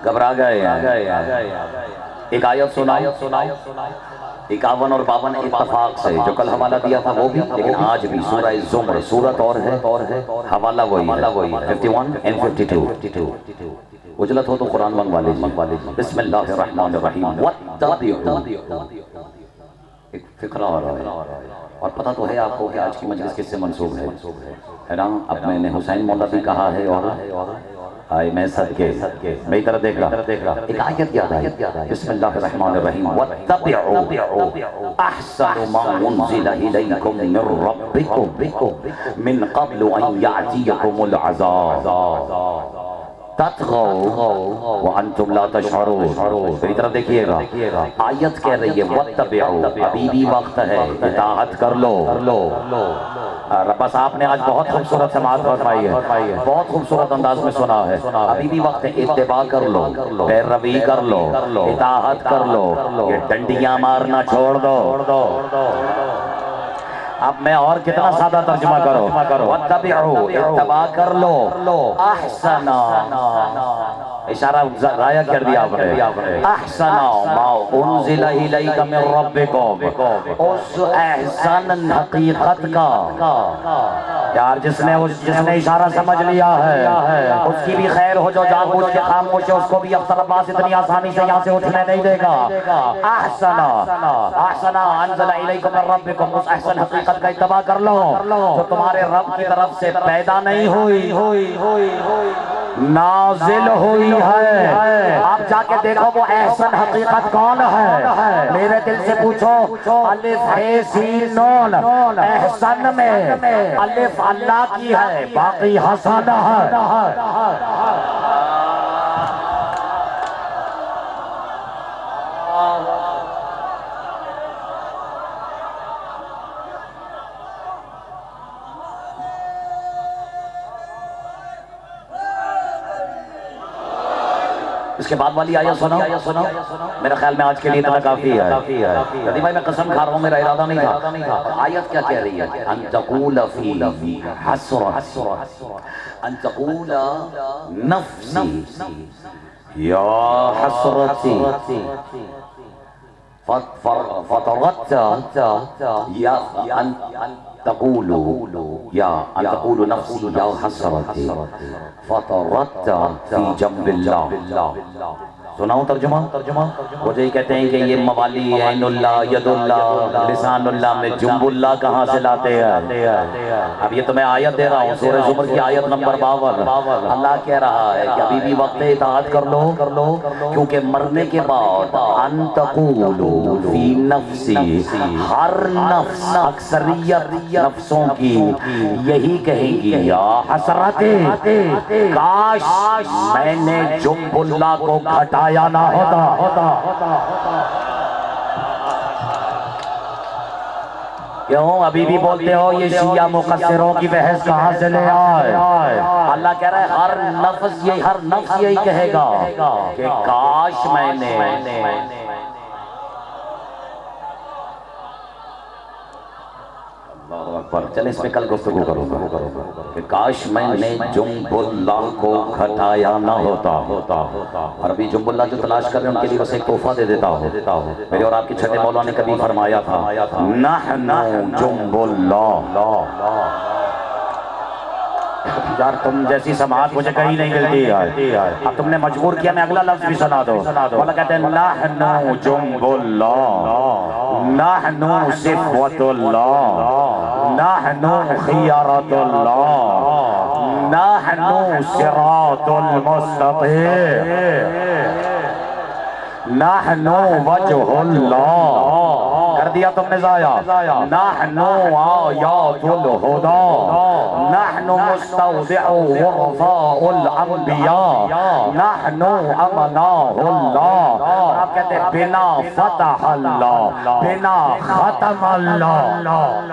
گھبرا گئے ہیں، ایک آیت سناؤ، 51 اور 52 اتفاق سے، جو کل حوالہ دیا تھا وہ بھی، لیکن آج بھی سورہ زمر، سورت اور ہے، حوالہ وہی ہے، 51 and 52۔ اجلت ہو تو قرآن منگوا لیجیے، بسم اللہ الرحمن الرحیم، وَاتَّبِعُوا، ایک فقرہ آ رہا ہے، اور پتہ تو ہے آپ کو کہ آج کی مجلس کس سے منسوب ہے نا، اب میں نے حسین مولا بھی کہا ہے، اور آئے میں صدقے، میری طرف دیکھ رہا، ایک آیت یاد آئی، بسم اللہ الرحمن الرحیم، وَاتَّبِعُوا أَحْسَنُ مَا أُنزِلَ إِلَيْكُم مِّن رَّبِّكُم مِّن قَبْلُ أَن يَأْتِيَكُمُ الْعَذَابُ تَتْغَوْا وَأَنْتُمْ لَا تَشْعُرُونَ۔ میری طرف دیکھئے گا، آیت کہہ رہی ہے وَاتَّبِعُوا، ابھی بھی وقت ہے، اطاعت کر لو، بس آپ نے آج بہت خوبصورت سماعت فرمائی ہے، بہت خوبصورت انداز میں سنا ہے، ابھی بھی وقت ہے، اتباع کر لو، پیروی کر لو، اطاعت کر لو، یہ ڈنڈیاں مارنا چھوڑ دو۔ اب میں اور کتنا سادہ ترجمہ کرو، وَاتَّبِعُوا، اتباع کر لو، احسن، اشارہ ضائع کر دیا آپ نے، احسن ما انزل الیک من ربکم، اس احسن حقیقت کا، یار جس نے اشارہ سمجھ لیا ہے، اس کی بھی خیر ہو، جو جان بوجھ کے خاموش ہے اس کو بھی اختر عباس اتنی آسانی سے یہاں سے اٹھنے نہیں دے گا، احسن انزل الیکم من ربکم، اس احسن حقیقت کا اتباع کر لو جو تمہارے رب کی طرف سے پیدا نہیں ہوئی، نازل ہوئی ہے۔ آپ جا کے دیکھو وہ احسن حقیقت کون ہے، میرے دل سے پوچھو، الف ہے سین نون، احسن میں الف اللہ کی ہے، باقی حسن ہے۔ اس کے بعد والی آیت سنو میرا خیال میں آج کے لیے اتنا کافی ہے جدی بھائی میں قسم کھا رہا ہوں میرا ارادہ نہیں تھا آیت کیا کہہ رہی ہے ان تقول فی حسرت ان تقول نفسی یا حسرتی فطرت یا ان تقول یا ان تقول نفسی یا حسرتی فطرت فی جنب اللہ سناؤں ترجمہ وہ جو کہتے ہیں کہ یہ موالی عین اللہ ید اللہ لسان اللہ میں جنب اللہ کہاں سے لاتے ہیں اب یہ تو میں آیت دے رہا ہوں سورہ زمر کی آیت نمبر 52 اللہ کہہ رہا ہے کہ ابھی بھی وقت اطاعت کر لو کیونکہ مرنے کے بعد ان تقولو فی نفسی ہر نفس اکثریت نفسوں کی یہی کہیں گی یا حسرت کاش میں نے جنب اللہ کو گھٹا یا نہ ہوتا کیوں ابھی بھی بولتے ہو یہ شیعہ مقصروں کی بحث کہاں سے لے آئے اللہ کہہ رہا ہے ہر نفس یہی کہے گا کہ کاش میں نے چلیں اس پہ کل گفتگو کروں گا کہ کاش میں نے جنب اللہ کو گھٹایا نہ ہوتا اور ابھی جنب اللہ جو تلاش کر رہے ہیں ان کے لیے بس ایک تحفہ دے دیتا ہوں میرے اور آپ کے چھٹے مولا نے کبھی فرمایا تھا نحن جنب اللہ یار تم جیسی سماعت مجھے کہیں نہیں ملتی اب تم نے مجبور کیا میں اگلا لفظ بھی سنا دو مولا کہتے ہیں نحن جنب اللہ نحن صفوت اللہ نحن خیارت اللہ نحن صراط المستقیم نحن وجہ اللہ کر دیا تم نے ضائع نحن آیات الہدا نحن مستودع ورفاء الانبیاء نحن امناء اللہ آپ کہتے ہیں بنا فتح اللہ بنا ختم اللہ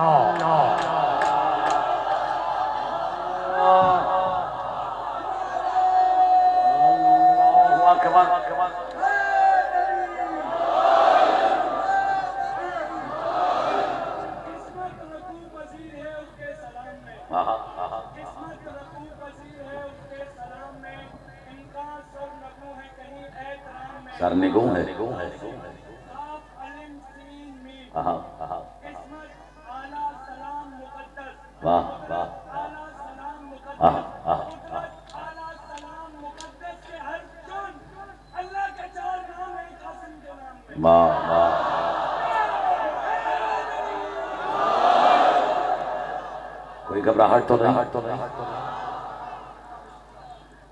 سرنگو ہے واہ واہ کوئی گھبراہٹ تو نہیں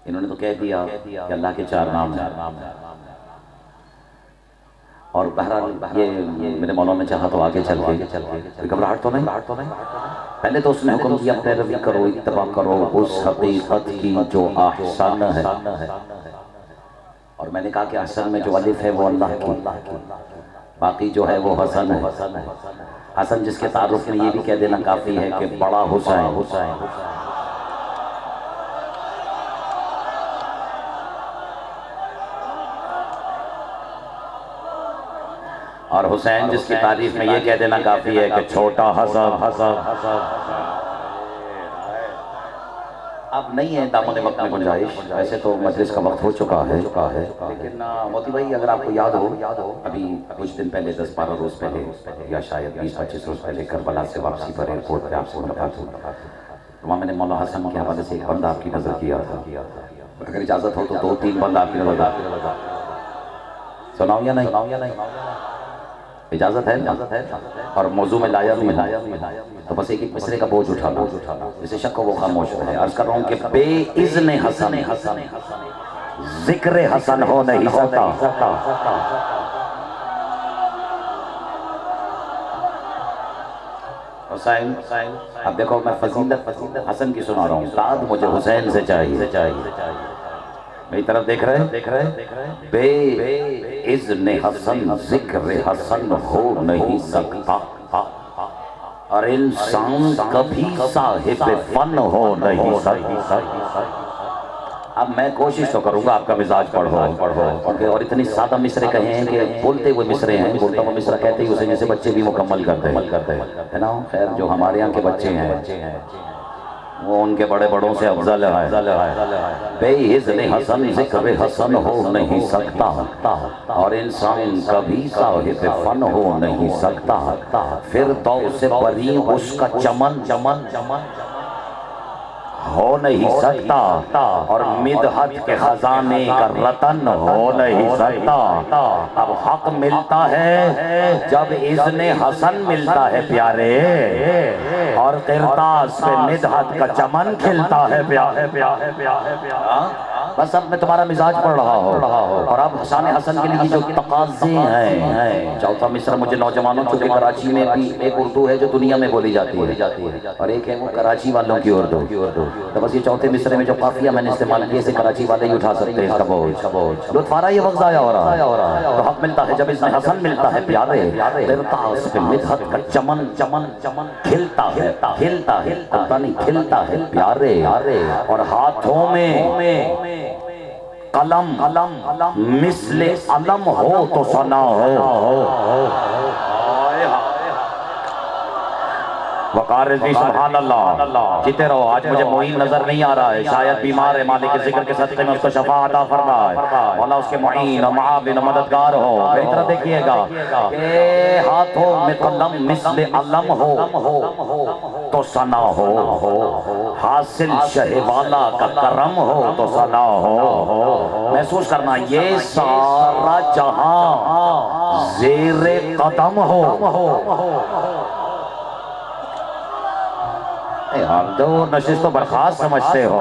انہوں نے تو کہہ دیا کہ اللہ کے 4 نام ہیں اور بہرحال یہ میرے مولا نے چاہا تو آگے چل کے گھبراہٹ تو نہیں پہلے تو اس نے حکم دیا پیروی کرو اتباع کرو اس حقیقت کی جو احسن ہے اور میں نے کہا کہ احسن میں جو الف ہے وہ اللہ کی باقی جو ہے وہ حسن ہے حسن جس کے تعارف میں یہ بھی کہہ دینا کافی ہے کہ بڑا حسین اور حسین جس کی تعریف میں یہ کہہ دینا کافی ہے کہ چھوٹا حسن اب نہیں ہے دامن وقت میں گنجائش ویسے تو مجلس کا وقت ہو چکا ہے لیکن موتی بھائی اگر آپ کو یاد ہو ابھی کچھ دن پہلے 10-12 روز پہلے یا شاید 20-25 روز پہلے کربلا سے واپسی پر ایئرپورٹ پہ آپ سے ملاقات ہوئی وہاں میں نے مولا حسن کے حوالے سے ایک بندہ آپ کی نظر کیا تھا اگر اجازت ہو تو 2-3 بندہ آپ کی نظر سناؤں یا نہیں اجازت ہے اور موضوع میں لایا بھی تو بس ایک مصرے کا بوجھ اٹھا لو اسے شک وہ خاموش رہے عرض کر رہا ہوں کہ بے اذن حسن ذکر حسن ہو نہیں سکتا حسین اب دیکھو میں فضیلت حسن کی سنا رہا ہوں داد مجھے حسین سے چاہیے میری طرف دیکھ رہے بے اذن حسن ذکر حسن ہو نہیں سکتا اور انسان کبھی صاحب فن ہو نہیں سکتا اب میں کوشش تو کروں گا آپ کا مزاج پڑھو اور اتنی سادہ مصرے کہے ہیں کہ بولتے ہوئے مصرے ہیں، بولتا ہوا مصرا کہتے ہی اسے جیسے بچے بھی مکمل کرتے ہے نا۔ خیر جو ہمارے یہاں کے بچے ہیں وہ ان کے بڑے بڑوں سے افضل ہے۔ بے اذن حسن ذکر حسن ہو نہیں سکتا، اور انسان کبھی صاحب فن ہو نہیں سکتا، پھر تو اسے بری اس کا چمن ہو نہیں سکتا، اور مدحت کے خزانے کا رتن ہو نہیں سکتا۔ اب حق ملتا ہے جب اذن حسن ملتا ہے پیارے، اور قرطاس پہ مدحت کا چمن کھلتا ہے پیارے۔ بس اب میں تمہارا مزاج پڑھ رہا ہوں، اور اب حسن حسن کے لیے جو تقاضے ہیں، چوتھا مصرع مجھے نوجوانوں چونکہ کراچی میں بھی ایک اردو ہے جو دنیا میں بولی جاتی ہے، اور ایک ہے وہ کراچی والوں کی اردو، تو بس یہ چوتھے مصرعے میں جو قافیہ میں نے استعمال کیے اسے کراچی والے ہی اٹھا سکتے ہیں اس کا بوجھ۔ لطف آ رہا ہے، یہ وقت ضائع ہو رہا ہے، تو حق ملتا ہے جب اذن حسن ملتا ہے پیارے، قرطاس پہ مدحت کا چمن کھلتا ہے کھلتا نہیں کھلتا ہے پیارے، اور ہاتھوں میں قلم مثل علم ہو تو ثنا ہو۔ وقار رضوی سبحان اللہ، جیتے رہو۔ آج مجھے معین نظر نہیں آ رہا ہے، شاید بیمار ہے، مالک ذکر کے صدقے میں اس کو شفا عطا فرمائے، مولا اس کے معین و معاون و مددگار ہو۔ میری طرح دیکھیے گا کہ ہاتھوں میں قلم مثل علم ہو تو ثنا ہو، حاصل شہ والا کا کرم ہو تو ثنا ہو۔ محسوس کرنا یہ سارا جہاں زیر قدم ہو۔ دو نشست و برخاست سمجھتے ہو،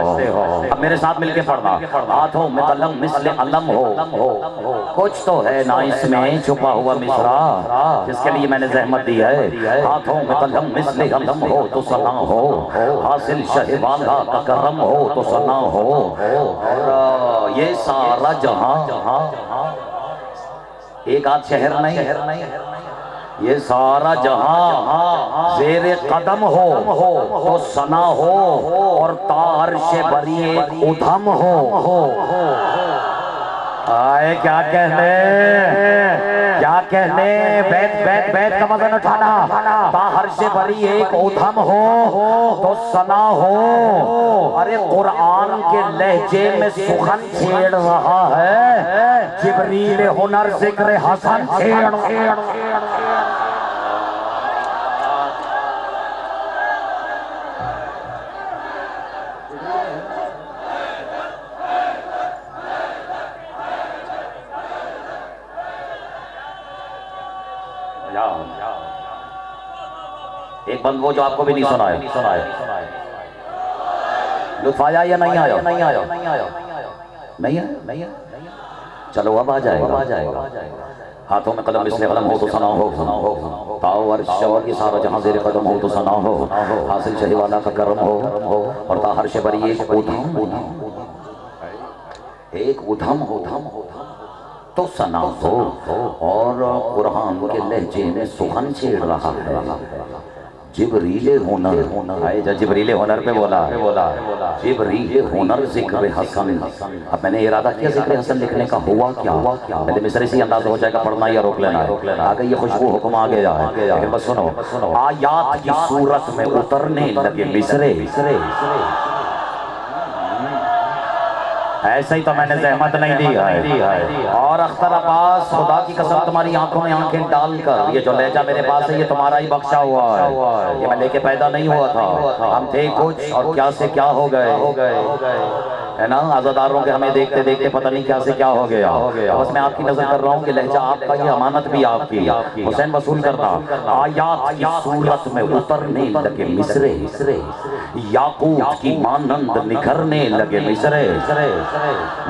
اب میرے ساتھ مل کے پڑھنا۔ ہاتھوں میں قلم مثل علم ہو، کچھ تو ہے نا اس میں چھپا ہوا مصرع جس کے لیے میں نے زحمت دی ہے۔ ہاتھوں میں قلم مثل علم ہو تو ثنا ہو، حاصل شہ والا کا کرم ہو تو ثنا ہو، اور یہ سارا جہاں ایک آدھ شہر نہیں، یہ سارا جہاں زیر قدم ہو تو ثنا ہو، اور تا عرش بری ایک ادھم ہو۔ آئے کیا کہنے بیت کا مزن اٹھانا، تا عرش بری ایک ادھم ہو تو ثنا ہو۔ ارے قرآن کے لہجے میں سخن چھیڑ رہا ہے، جبریل ہنر ذکر حسن چھیڑ۔ ایک بند وہ جو آپ کو بھی نہیں سنائے، لطف آیا یا نہیں آیا؟ نہیں آیا؟ چلو اب آ جائے گا۔ ہاتھوں میں قلم مثل قلم ہو تو ثنا ہو، تاؤ عرش اور یہ سارا جہاں زیر قدم ہو تو ثنا ہو، حاصل شہ والا کا کرم ہو، اور تا عرش بری ایک ادھم ہو تو ثنا ہو، اور قرآن کے لہجے میں سخن چھیڑ رہا ہے، جبریل ہنر آئے جا جبریل ہنر پہ بولا جبریل ہنر ذکر حسن۔ اب میں نے ارادہ کیا ذکر حسن لکھنے کا، ہوا کیا میں نے مصرے سے اندازہ ہو جائے گا پڑھنا یا روک لینا ہے، آگے یہ خوشبو حکم آگے جا ہے، لیکن بس سنو، آیات کی صورت میں اترنے لگے مصرے، ایسے ہی تو میں نے زحمت نہیں دی ہے، اور اختر عباس خدا کی قسم تمہاری آنکھوں میں آنکھیں ڈال کر یہ جو لہجہ میرے پاس ہے یہ تمہارا ہی بخشا ہوا ہے، یہ میں لے کے پیدا نہیں ہوا تھا، ہم تھے کچھ اور کیا سے کیا ہو گئے ہے نا، عزاداروں کے ہمیں دیکھتے دیکھتے پتہ نہیں کیا سے کیا ہو گیا، بس میں آپ کی نظر کر رہا ہوں کہ لہجہ آپ کا، یہ امانت بھی آپ کی، حسین وصول کرنا۔ آیات کی صورت میں اترنے لگے مصرے، یاقوت کی مانند نکھرنے لگے مصرے۔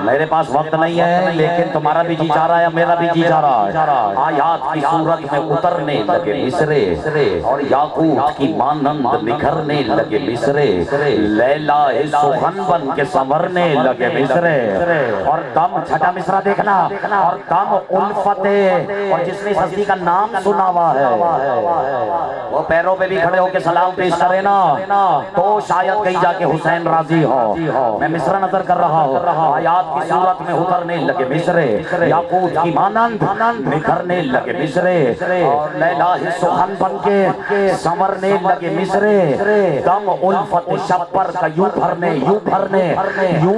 میرے پاس وقت نہیں ہے لیکن تمہارا بھی جی چاہ رہا ہے، میرا بھی جی چاہ رہا ہے، آیات کی صورت میں اترنے لگے مصرے، اور یاقوت کی مانند نکھرنے لگے مصرے، لیلا سخن بن کے سنورنے سنورنے لگے مصرے اور دم چھٹا مصرہ دیکھنا اور دم الفت اور جس نے اس ہستی کا نام سنا ہوا ہے وہ پیروں پہ بھی کھڑے ہو کے سلام پیش کرے نا تو شاید کہیں جا کے حسین راضی ہو میں مصرہ نظر کر رہا ہوں آیات کی صورت میں اترنے لگے مصرے یاقوت کی مانند نکھرنے لگے مصرے اور لیلا سخن بن کے سنورنے لگے مصرے دم الفت شپر کا یوں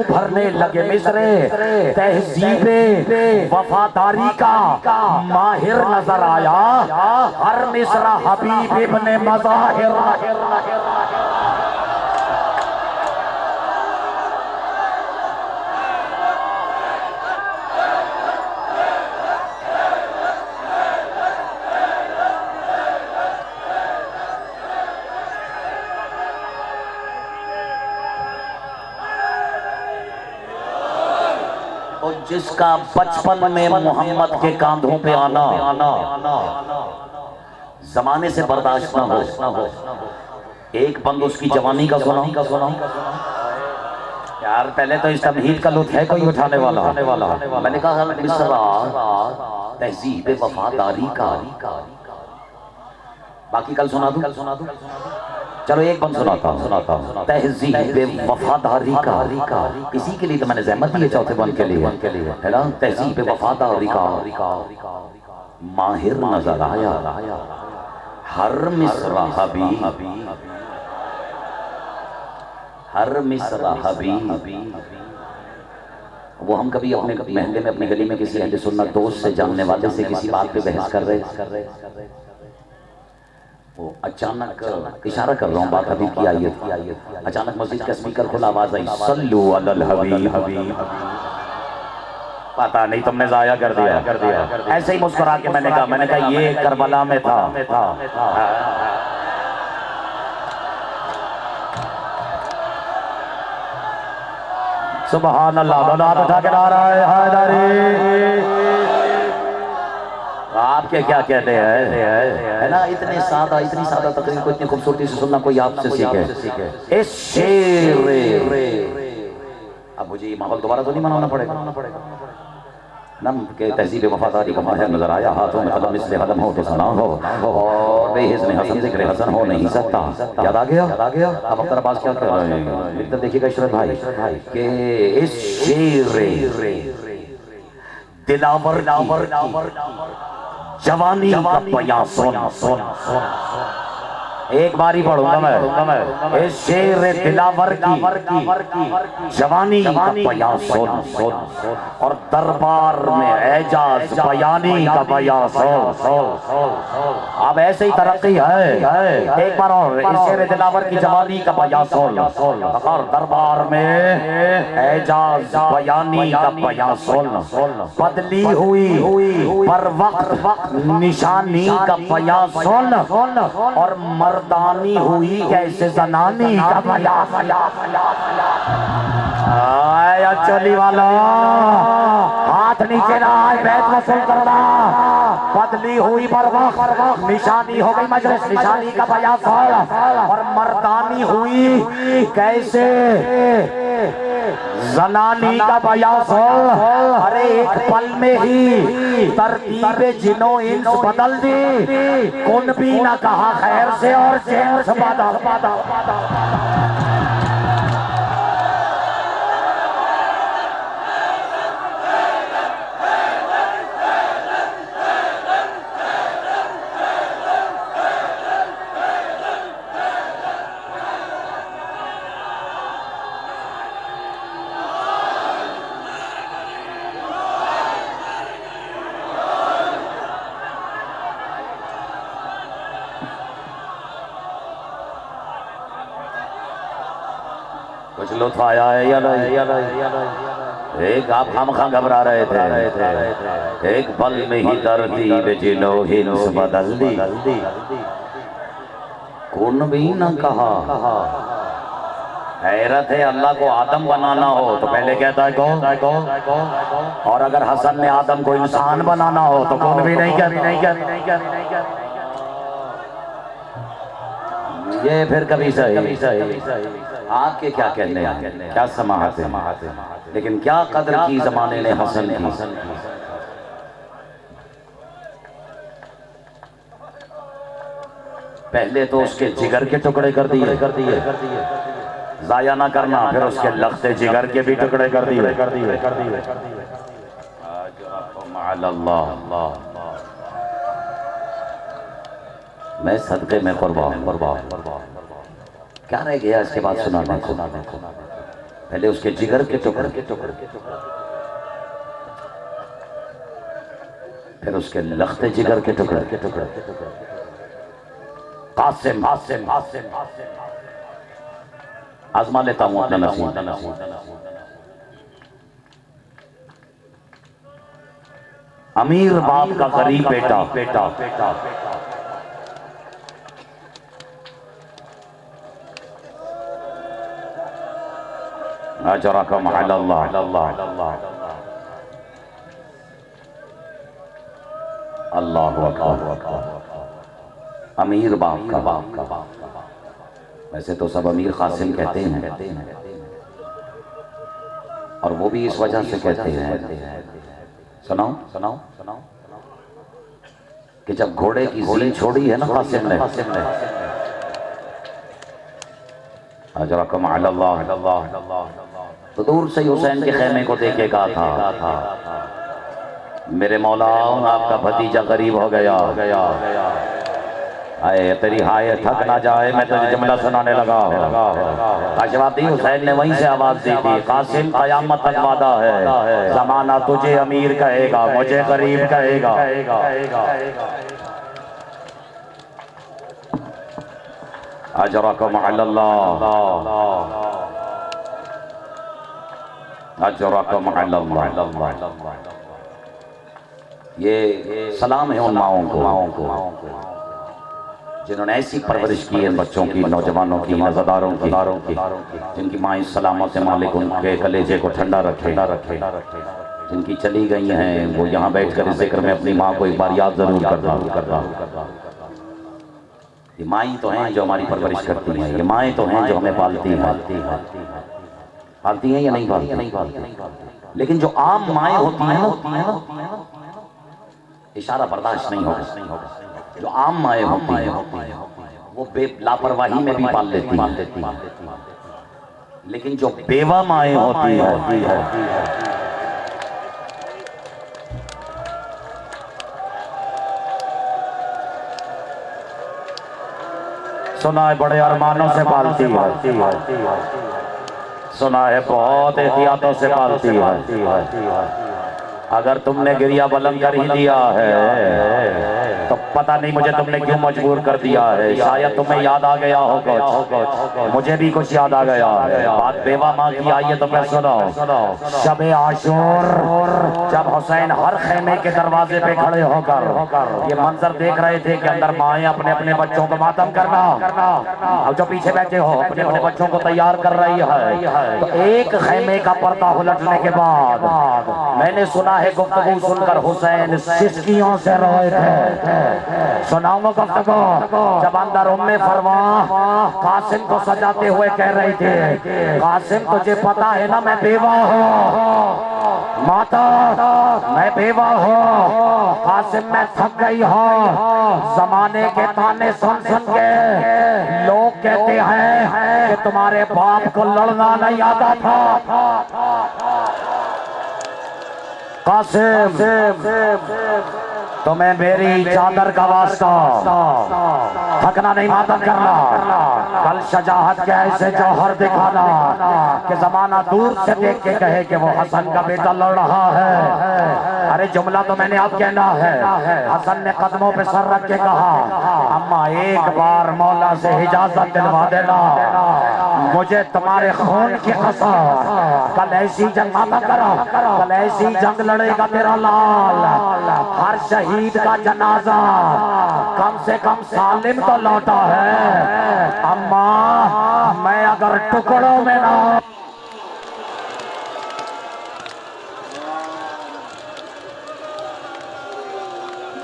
بھرنے لگے مصرے تہذیب وفاداری کا ماہر نظر آیا ہر مصرع حبیب ابن مظاہر جس کا بچپن میں محمد کے کاندھوں پہ آنا زمانے سے برداشت نہ ہو ایک بند اس کی جوانی کا سنا یار پہلے تو اس تمہید کا لطف ہے کوئی اٹھانے والا میں نے کہا مصرع تہذیب وفاداری کا باقی کل سنا دوں چلو ایک بند سناتا ہوں تہذیب وفاداری کا اسی کے لیے تو میں نے زحمت دی ہے چوتھے بند کے لیے ہے نا تہذیب وفاداری کا ماہر نظر آیا ہر مصرع حبیب وہ ہم کبھی اپنے محلے میں اپنی گلی میں کسی اہل سنت دوست سے جاننے والے سے کسی بات پہ بحث کر رہے وہ اچانک اشارہ کر رہا ہوں بات حبیب کی آیت اچانک مسجد کا سپیکر کھلا آواز آئی صلو علی الحبیب پتہ نہیں تم نے ضائع کر دیا ایسے ہی مسکرا کے میں نے کہا یہ کربلا میں تھا سبحان اللہ دولات اٹھا کے نعرہ حیدری آپ کے کیا کہتے ہیں ہے نا اتنی سادہ تقریر کو اتنی خوبصورتی سے سننا کوئی آپ سے سیکھے اس شیر اب مجھے یہ ماحول دوبارہ تو نہیں منانا پڑے گا نم کے تہذیب وفاداری کا ماہر نظر آیا ہاتھوں میں قدم اس لئے قدم ہو تو سنا ہو اور بے حسن حسن ذکر حسن ہو نہیں سکتا یاد آ گیا اب اختر عباس کیا کر رہے ہیں ادھر دیکھیے گا عشرت بھائی کہ اس شیر دلاور جوانی کا بیان سن ایک باری پڑھوں گا میں اس شیر دلاور کی جوانی کا بیان سن اور دربار میں اعجاز بیانی کا بیان سن اب ایسے ہی ترقی ہے ایک بار اور اس شیر دلاور کی جوانی کا بیان سن اور دربار میں اعجاز بیانی کا بیان سن بدلی ہوئی پر وقت نشانی کا بیان سن اور مردانی ہوئی کیسے زنانی کا بیان آیا چلی والا ہاتھ نیچے نہ آئے بیت وصول کرنا بدلی ہوئی پر وقت نشانی ہو گئی مجلس نشانی کا بیان سن اور مردانی ہوئی کیسے زنانی کا بیان سن ارے ایک پل میں ہی ترتیب جنوں انس بدل دی کن بھی نہ کہا خیر سے اور جنس بدل کچھ لطف آیا ہے یا نہیں ایک آپ خامخواہ گھبرا رہے تھے ایک پل میں ہی ترتیب جنوں انس بدل دی کون بھی نہ کہا حیرت ہے اللہ کو آدم بنانا ہو تو پہلے کہتا ہے کون اور اگر حسن نے آدم کو انسان بنانا ہو تو کون بھی نہیں کہتا یہ پھر کبھی صحیح آپ کے کیا کہنے ہیں، کیا سماحت ہے، لیکن کیا قدر کی زمانے نے حسن کی. پہلے تو اس کے جگر کے ٹکڑے کر دیے، ضائع نہ کرنا، پھر اس کے لخت جگر کے بھی ٹکڑے کر دیے. میں صدقے میں قربان. کیا رہ گیا اس کے بعد سنانے کو؟ پہلے اس کے جگر کے ٹکڑے، پھر اس کے لخت جگر کے ٹکڑے. قاسم آزما لیتا ہوں اپنا نصیب. امیر باپ کا غریب بیٹا، اجرکم علی اللہ. اللہ اکبر. امیر باپ کا، ویسے تو سب امیر قاسم کہتے ہیں، اور وہ بھی اس وجہ سے کہتے ہیں، سناؤ کہ جب گھوڑے کی زین چھوڑی ہے نا قاسم نے، اجرکم علی اللہ، تو دور سے حسین کے خیمے کو دیکھے گا تھا، میرے مولا آپ کا بھتیجا غریب ہو گیا. آئے تیری ہائے تھک نہ جائے، میں تجھے جملہ سنانے لگا. اشرافی حسین نے وہیں سے آواز دی تھی، قاسم قیامت تک وعدہ ہے، زمانہ تجھے امیر کہے گا، مجھے غریب کہے گا. اجرکم علی اللہ، اجرکم علی اللہ. یہ سلام ہے ان ماؤں کو جنہوں نے ایسی پرورش کی ہے بچوں کی، نوجوانوں کی، مزداروں کی، جن کی ماں سلامت مالک ان کے کلیجے کو ٹھنڈا رکھے. جن کی چلی گئی ہیں وہ یہاں بیٹھ کر اس ذکر میں اپنی ماں کو ایک بار یاد ضرور کرنا. یہ مائیں تو ہیں جو ہماری پرورش کرتی ہیں، یہ مائیں تو ہیں جو ہمیں پالتی ہیں یا نہیں پالتی. لیکن جو عام مائیں ہوتی ہیں، اشارہ برداشت نہیں ہوگا، جو عام مائیں ہوتی ہیں وہ بے لاپرواہی میں بھی پال لیتی ہیں، لیکن جو بیوہ مائیں ہوتی ہیں سنا ہے بڑے ارمانوں سے پالتی ہے، سنا ہے بہت احتیاطوں سے پالتی ہے. اگر تم نے گریہ بلند کر ہی دیا ہے تو پتہ نہیں مجھے تم نے کیوں مجبور کر دیا ہے. شاید تمہیں یاد آ گیا ہو کچھ، مجھے بھی کچھ یاد آ گیا ہے. بات بیوہ ماں کی آئیے تو میں سنو. شب عاشور جب حسین ہر خیمے کے دروازے پہ کھڑے ہو کر یہ منظر دیکھ رہے تھے کہ اندر مائیں اپنے اپنے بچوں کو ماتم کرنا، اور جو پیچھے بیٹھے ہو اپنے اپنے بچوں کو تیار کر رہی ہے، تو ایک خیمے کا پردہ الٹنے کے بعد میں نے سنا ہے گفتگو سن کر حسین سسکیوں سے روئے تھے. سناؤں گا گفتگو. جب اندر فرما قاسم کو سجاتے ہوئے کہہ رہی تھے، قاسم تجھے پتا ہے نا میں بیوہ ہوں، ماتا میں بیوہ ہوں. قاسم میں تھک گئی ہوں، زمانے کے تانے سن سن کے لوگ کہتے ہیں کہ تمہارے باپ کو لڑنا نہیں آتا تھا. قاسم تمہیں میری چادر کا واسطہ، تھکنا نہیں ماتم کرنا. کل شجاعت کے ایسے جوہر دکھانا کہ زمانہ دور سے دیکھ کے کہے کہ وہ حسن کا بیٹا لڑ رہا ہے. ارے جملہ تو میں نے اب کہنا ہے. حسن نے قدموں پہ سر رکھ کے کہا، اماں ایک بار مولا سے اجازت دلوا دینا، مجھے تمہارے خون کی قسم، کل ایسی جنگ ماتم کرو، کل ایسی جنگ لڑے گا تیرا لال. ہر شہید کا جنازہ کم سے کم سالم تو لوٹا ہے. اماں میں اگر ٹکڑوں میں نہ ہوں،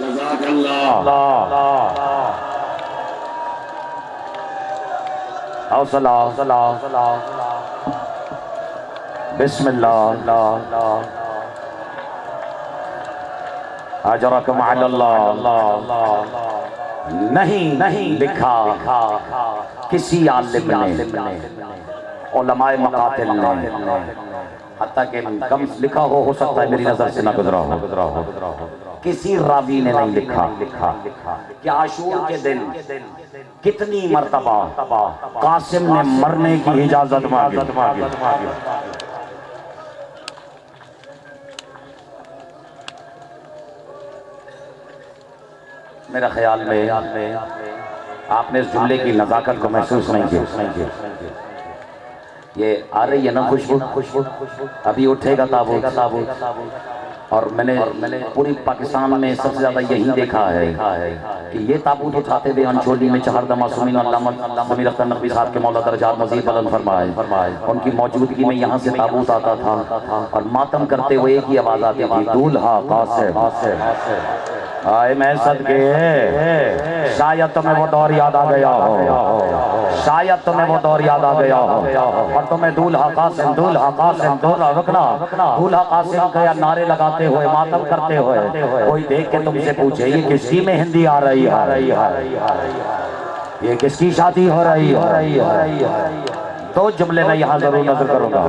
جزاک اللہ. حوصلہ بسم اللہ اجرکم علی اللہ نہیں لکھا کسی عالم نے علماء مقاتل نے حتیٰ کہ کم لکھا ہو سکتا ہے میری نظر سے نہ گزرا ہو کسی راوی نے نہیں لکھا کہ عاشور کے دن کتنی مرتبہ قاسم نے مرنے کی اجازت مانگی میرا خیال میں آپ نے اس جملے کی نزاکت کو محسوس نہیں کیا یہ آ رہی ہے نا خوشبو ابھی اٹھے گا تابوت اور میں نے پوری پاکستان میں سب سے زیادہ یہی دیکھا ہے کہ یہ تابوت اٹھاتے ہوئے انچولی میں چہردہ معصومین علامہ ضمیر اختر نقوی صاحب کے مولا درجات مزید بلند فرمائے ان کی موجودگی میں یہاں سے تابوت آتا تھا اور ماتم کرتے ہوئے ایک ہی آواز آتی تھی دولہا قاسم آئے میں صدقے شاید تمہیں وہ دور یاد آ گیا ہو شاید تمہیں وہ دور یاد آ گیا ہو اور تمہیں دولہا قاسم دولہا رکنا دولہا قاسم کا نعرے لگاتے ہوئے ماتم کرتے ہوئے کوئی دیکھ کے تم سے پوچھے یہ کس کی مہندی آ رہی ہے یہ کس کی شادی ہو رہی ہے تو جملے میں یہاں ضرور نظر کروں گا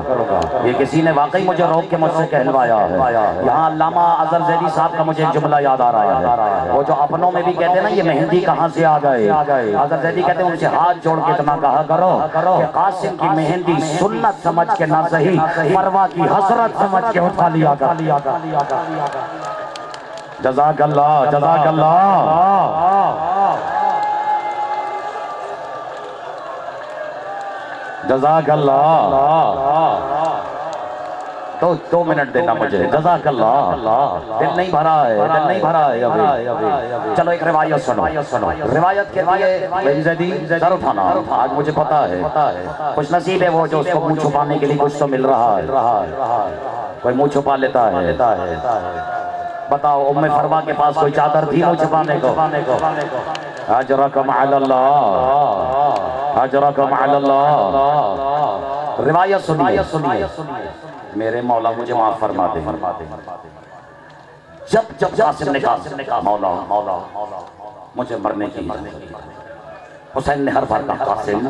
یہ کسی نے واقعی مجھے روک کے مجھ سے کہلوایا ہے یہاں علامہ اظہر زیدی صاحب کا مجھے جملہ یاد آ رہا ہے وہ جو اپنوں میں بھی کہتے ہیں نا یہ مہندی کہاں سے آ گئے اظہر زیدی کہتے ہیں ان سے ہاتھ جوڑ کے اتنا کہا کرو کہ قاسم کی مہندی سنت سمجھ کے نہ صحیح مروہ کی حسرت سمجھ کے اٹھا لیا کر جزاک اللہ جزاک اللہ تو 2 منٹ دینا مجھے جزاک اللہ دل نہیں بھرا ہے ابھی چلو ایک روایت سنو روایت کے لیے میری زیدی سر اٹھانا آج مجھے پتا ہے خوش نصیب ہے وہ جو اس کو منہ چھپانے کے لیے کچھ تو مل رہا ہے کوئی منہ چھپا لیتا ہے بتاؤ ام فروا کے پاس کوئی چادر تھی منہ چھپانے کو اجرکم علی اللہ اجرکم علی اللہ روایت سنیے میرے مولا مجھے معاف فرما دے جب قاسم نے کہا مولا مجھے مرنے کی حسین نے ہر بار کہا قاسم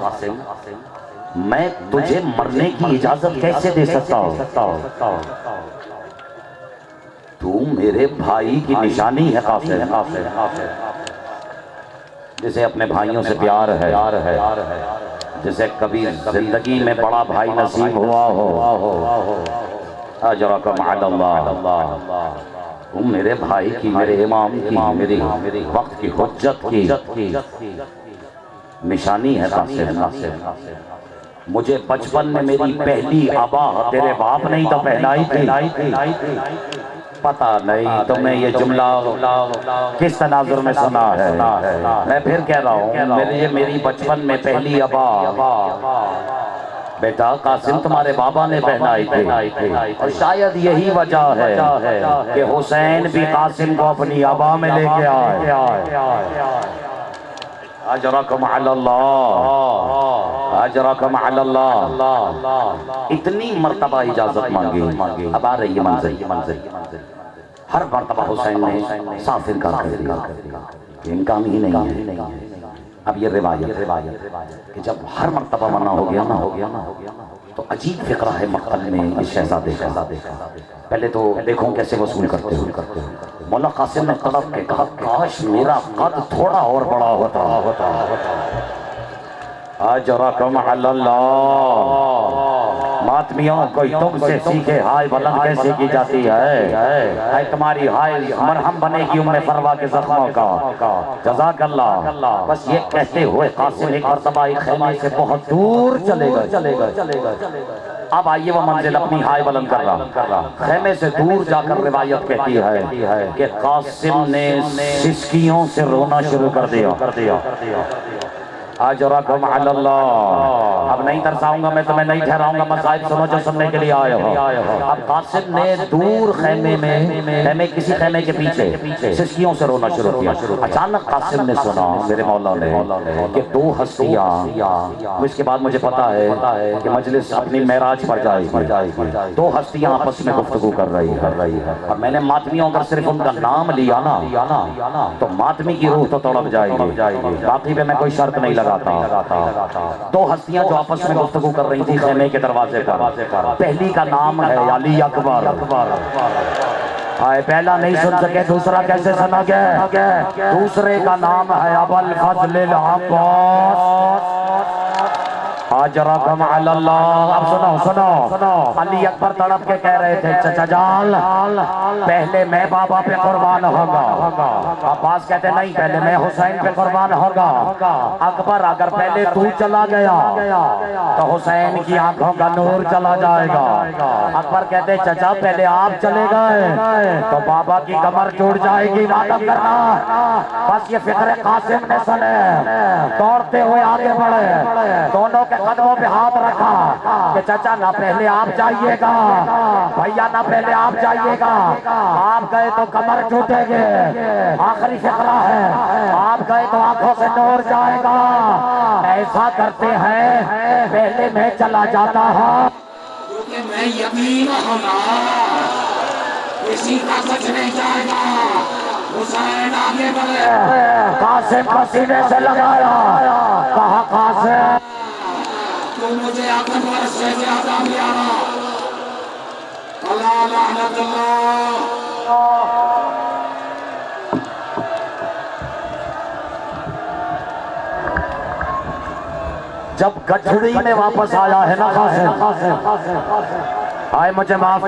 میں تجھے مرنے کی اجازت کیسے دے سکتا ہوں تو میرے بھائی کی نشانی ہے قاسم جسے اپنے بھائیوں سے پیار ہے جسے کبھی زندگی میں بڑا بھائی نصیب ہوا ہو اجرکم علی اللہ تم میرے بھائی کی میرے امام کی میری وقت کی حجت کی نشانی ہے قاسم مجھے بچپن میں میری پہلی آبا تیرے باپ نہیں تو پہنائی تھی پتہ نہیں تمہیں یہ جملہ کس تناظر میں سنا ہے میں پھر کہہ رہا ہوں میری بچپن میں پہلی آبا بیٹا قاسم تمہارے بابا نے پہنائی تھی اور شاید یہی وجہ ہے کہ حسین بھی قاسم کو اپنی آبا میں لے کے آئے اجرکم علی اللہ اجرکم علی اللہ اتنی مرتبہ اجازت مانگی اب آ رہی ہے منظر ہر مرتبہ حسین نے صاف انکار کر دیا کہ امکان ہی نہیں ہے اب یہ روایت کہ جب ہر مرتبہ منع ہو گیا نا تو عجیب فقرہ ہے مقتل میں اس شہزادے کا پہلے تو دیکھوں کیسے وصول کرتے ہو مولا قاسم نے طلب کے کہا کاش میرا قد تھوڑا اور بڑا ہوتا اجرکم علی اللہ ماتمیوں کوئی تم سے سیکھے ہائے بلند کیسے کی جاتی ہے تمہاری ہائے مرہم بنے گی ام فروا کے زخموں کا جزاک اللہ بس یہ کہتے ہوئے قاسم ایک مرتبہ ایک خیمے سے بہت دور چلے گئے اب آئیے وہ منزل اپنی ہائے بلند کر رہا خیمے سے دور جا کر روایت کہتی ہے کہ قاسم نے سسکیوں سے رونا شروع کر دیا اجرکم علی اللہ۔ اب نہیں ترساؤں گا میں تمہیں، نہیں ٹھہراؤں گا مسائل، سنو جو سننے کے لیے آئے ہو۔ اب قاسم نے دور خیمے میں کسی خیمے کے پیچھے سسکیوں سے رونا شروع کیا۔ اچانک قاسم نے سنا میرے مولا نے کہ دو ہستیاں، اس کے بعد مجھے پتا ہے کہ مجلس اپنی معراج پر جائے گی، دو ہستیاں آپس میں گفتگو کر رہی ہے۔ اب میں نے ماتمیوں اگر صرف ان کا نام لیا نا تو ماتمی کی روح تو تڑپ جائے گی، باقی پہ میں کوئی شرط نہیں لگاتا۔ دو ہستیاں جو آپس میں گفتگو کر رہی تھی خیمے کے دروازے پر، پہلی کا نام ہے علی اکبر۔ پہلا نہیں سن سکے دوسرا کیسے سنا گیا؟ دوسرے کا نام ہے ابو الفضل العباس۔ اجرکم علی اللہ۔ اب سنو علی اکبر تڑپ کے کہہ رہے تھے چچا جان پہلے میں بابا پہ قربان ہوگا۔ عباس کہتے نہیں پہلے میں حسین پہ قربان ہوگا۔ اکبر اگر پہلے تو چلا گیا تو حسین کی آنکھوں کا نور چلا جائے گا۔ اکبر کہتے چچا پہلے آپ چلے گئے تو بابا کی کمر ٹوٹ جائے گی، وعدہ کرنا۔ بس یہ فکر قاسم نے سنے، دوڑتے ہوئے آگے بڑھے، دونوں کے قدموں پہ ہاتھ رکھا کہ چچا نہ پہلے آپ جائیے گا، بھیا نہ پہلے آپ جائیے گا، آپ گئے تو کمر ٹوٹے گے، آخری فقرہ ہے، آپ گئے تو آنکھوں سے نور جائے گا۔ ایسا کرتے ہیں پہلے میں چلا جاتا ہوں کیونکہ میں یقین ہونا کسی کا کچھ نہیں جائے گا۔ حسین آگے بڑھے، قاسم کو سینے سے لگایا، کہا قاسم تو مجھے اکبر سے زیادہ پیارا، اللہ لعنت اللہ۔ جب گٹھڑی میں واپس آیا ہے نا قاسم، آئے مجھے معاف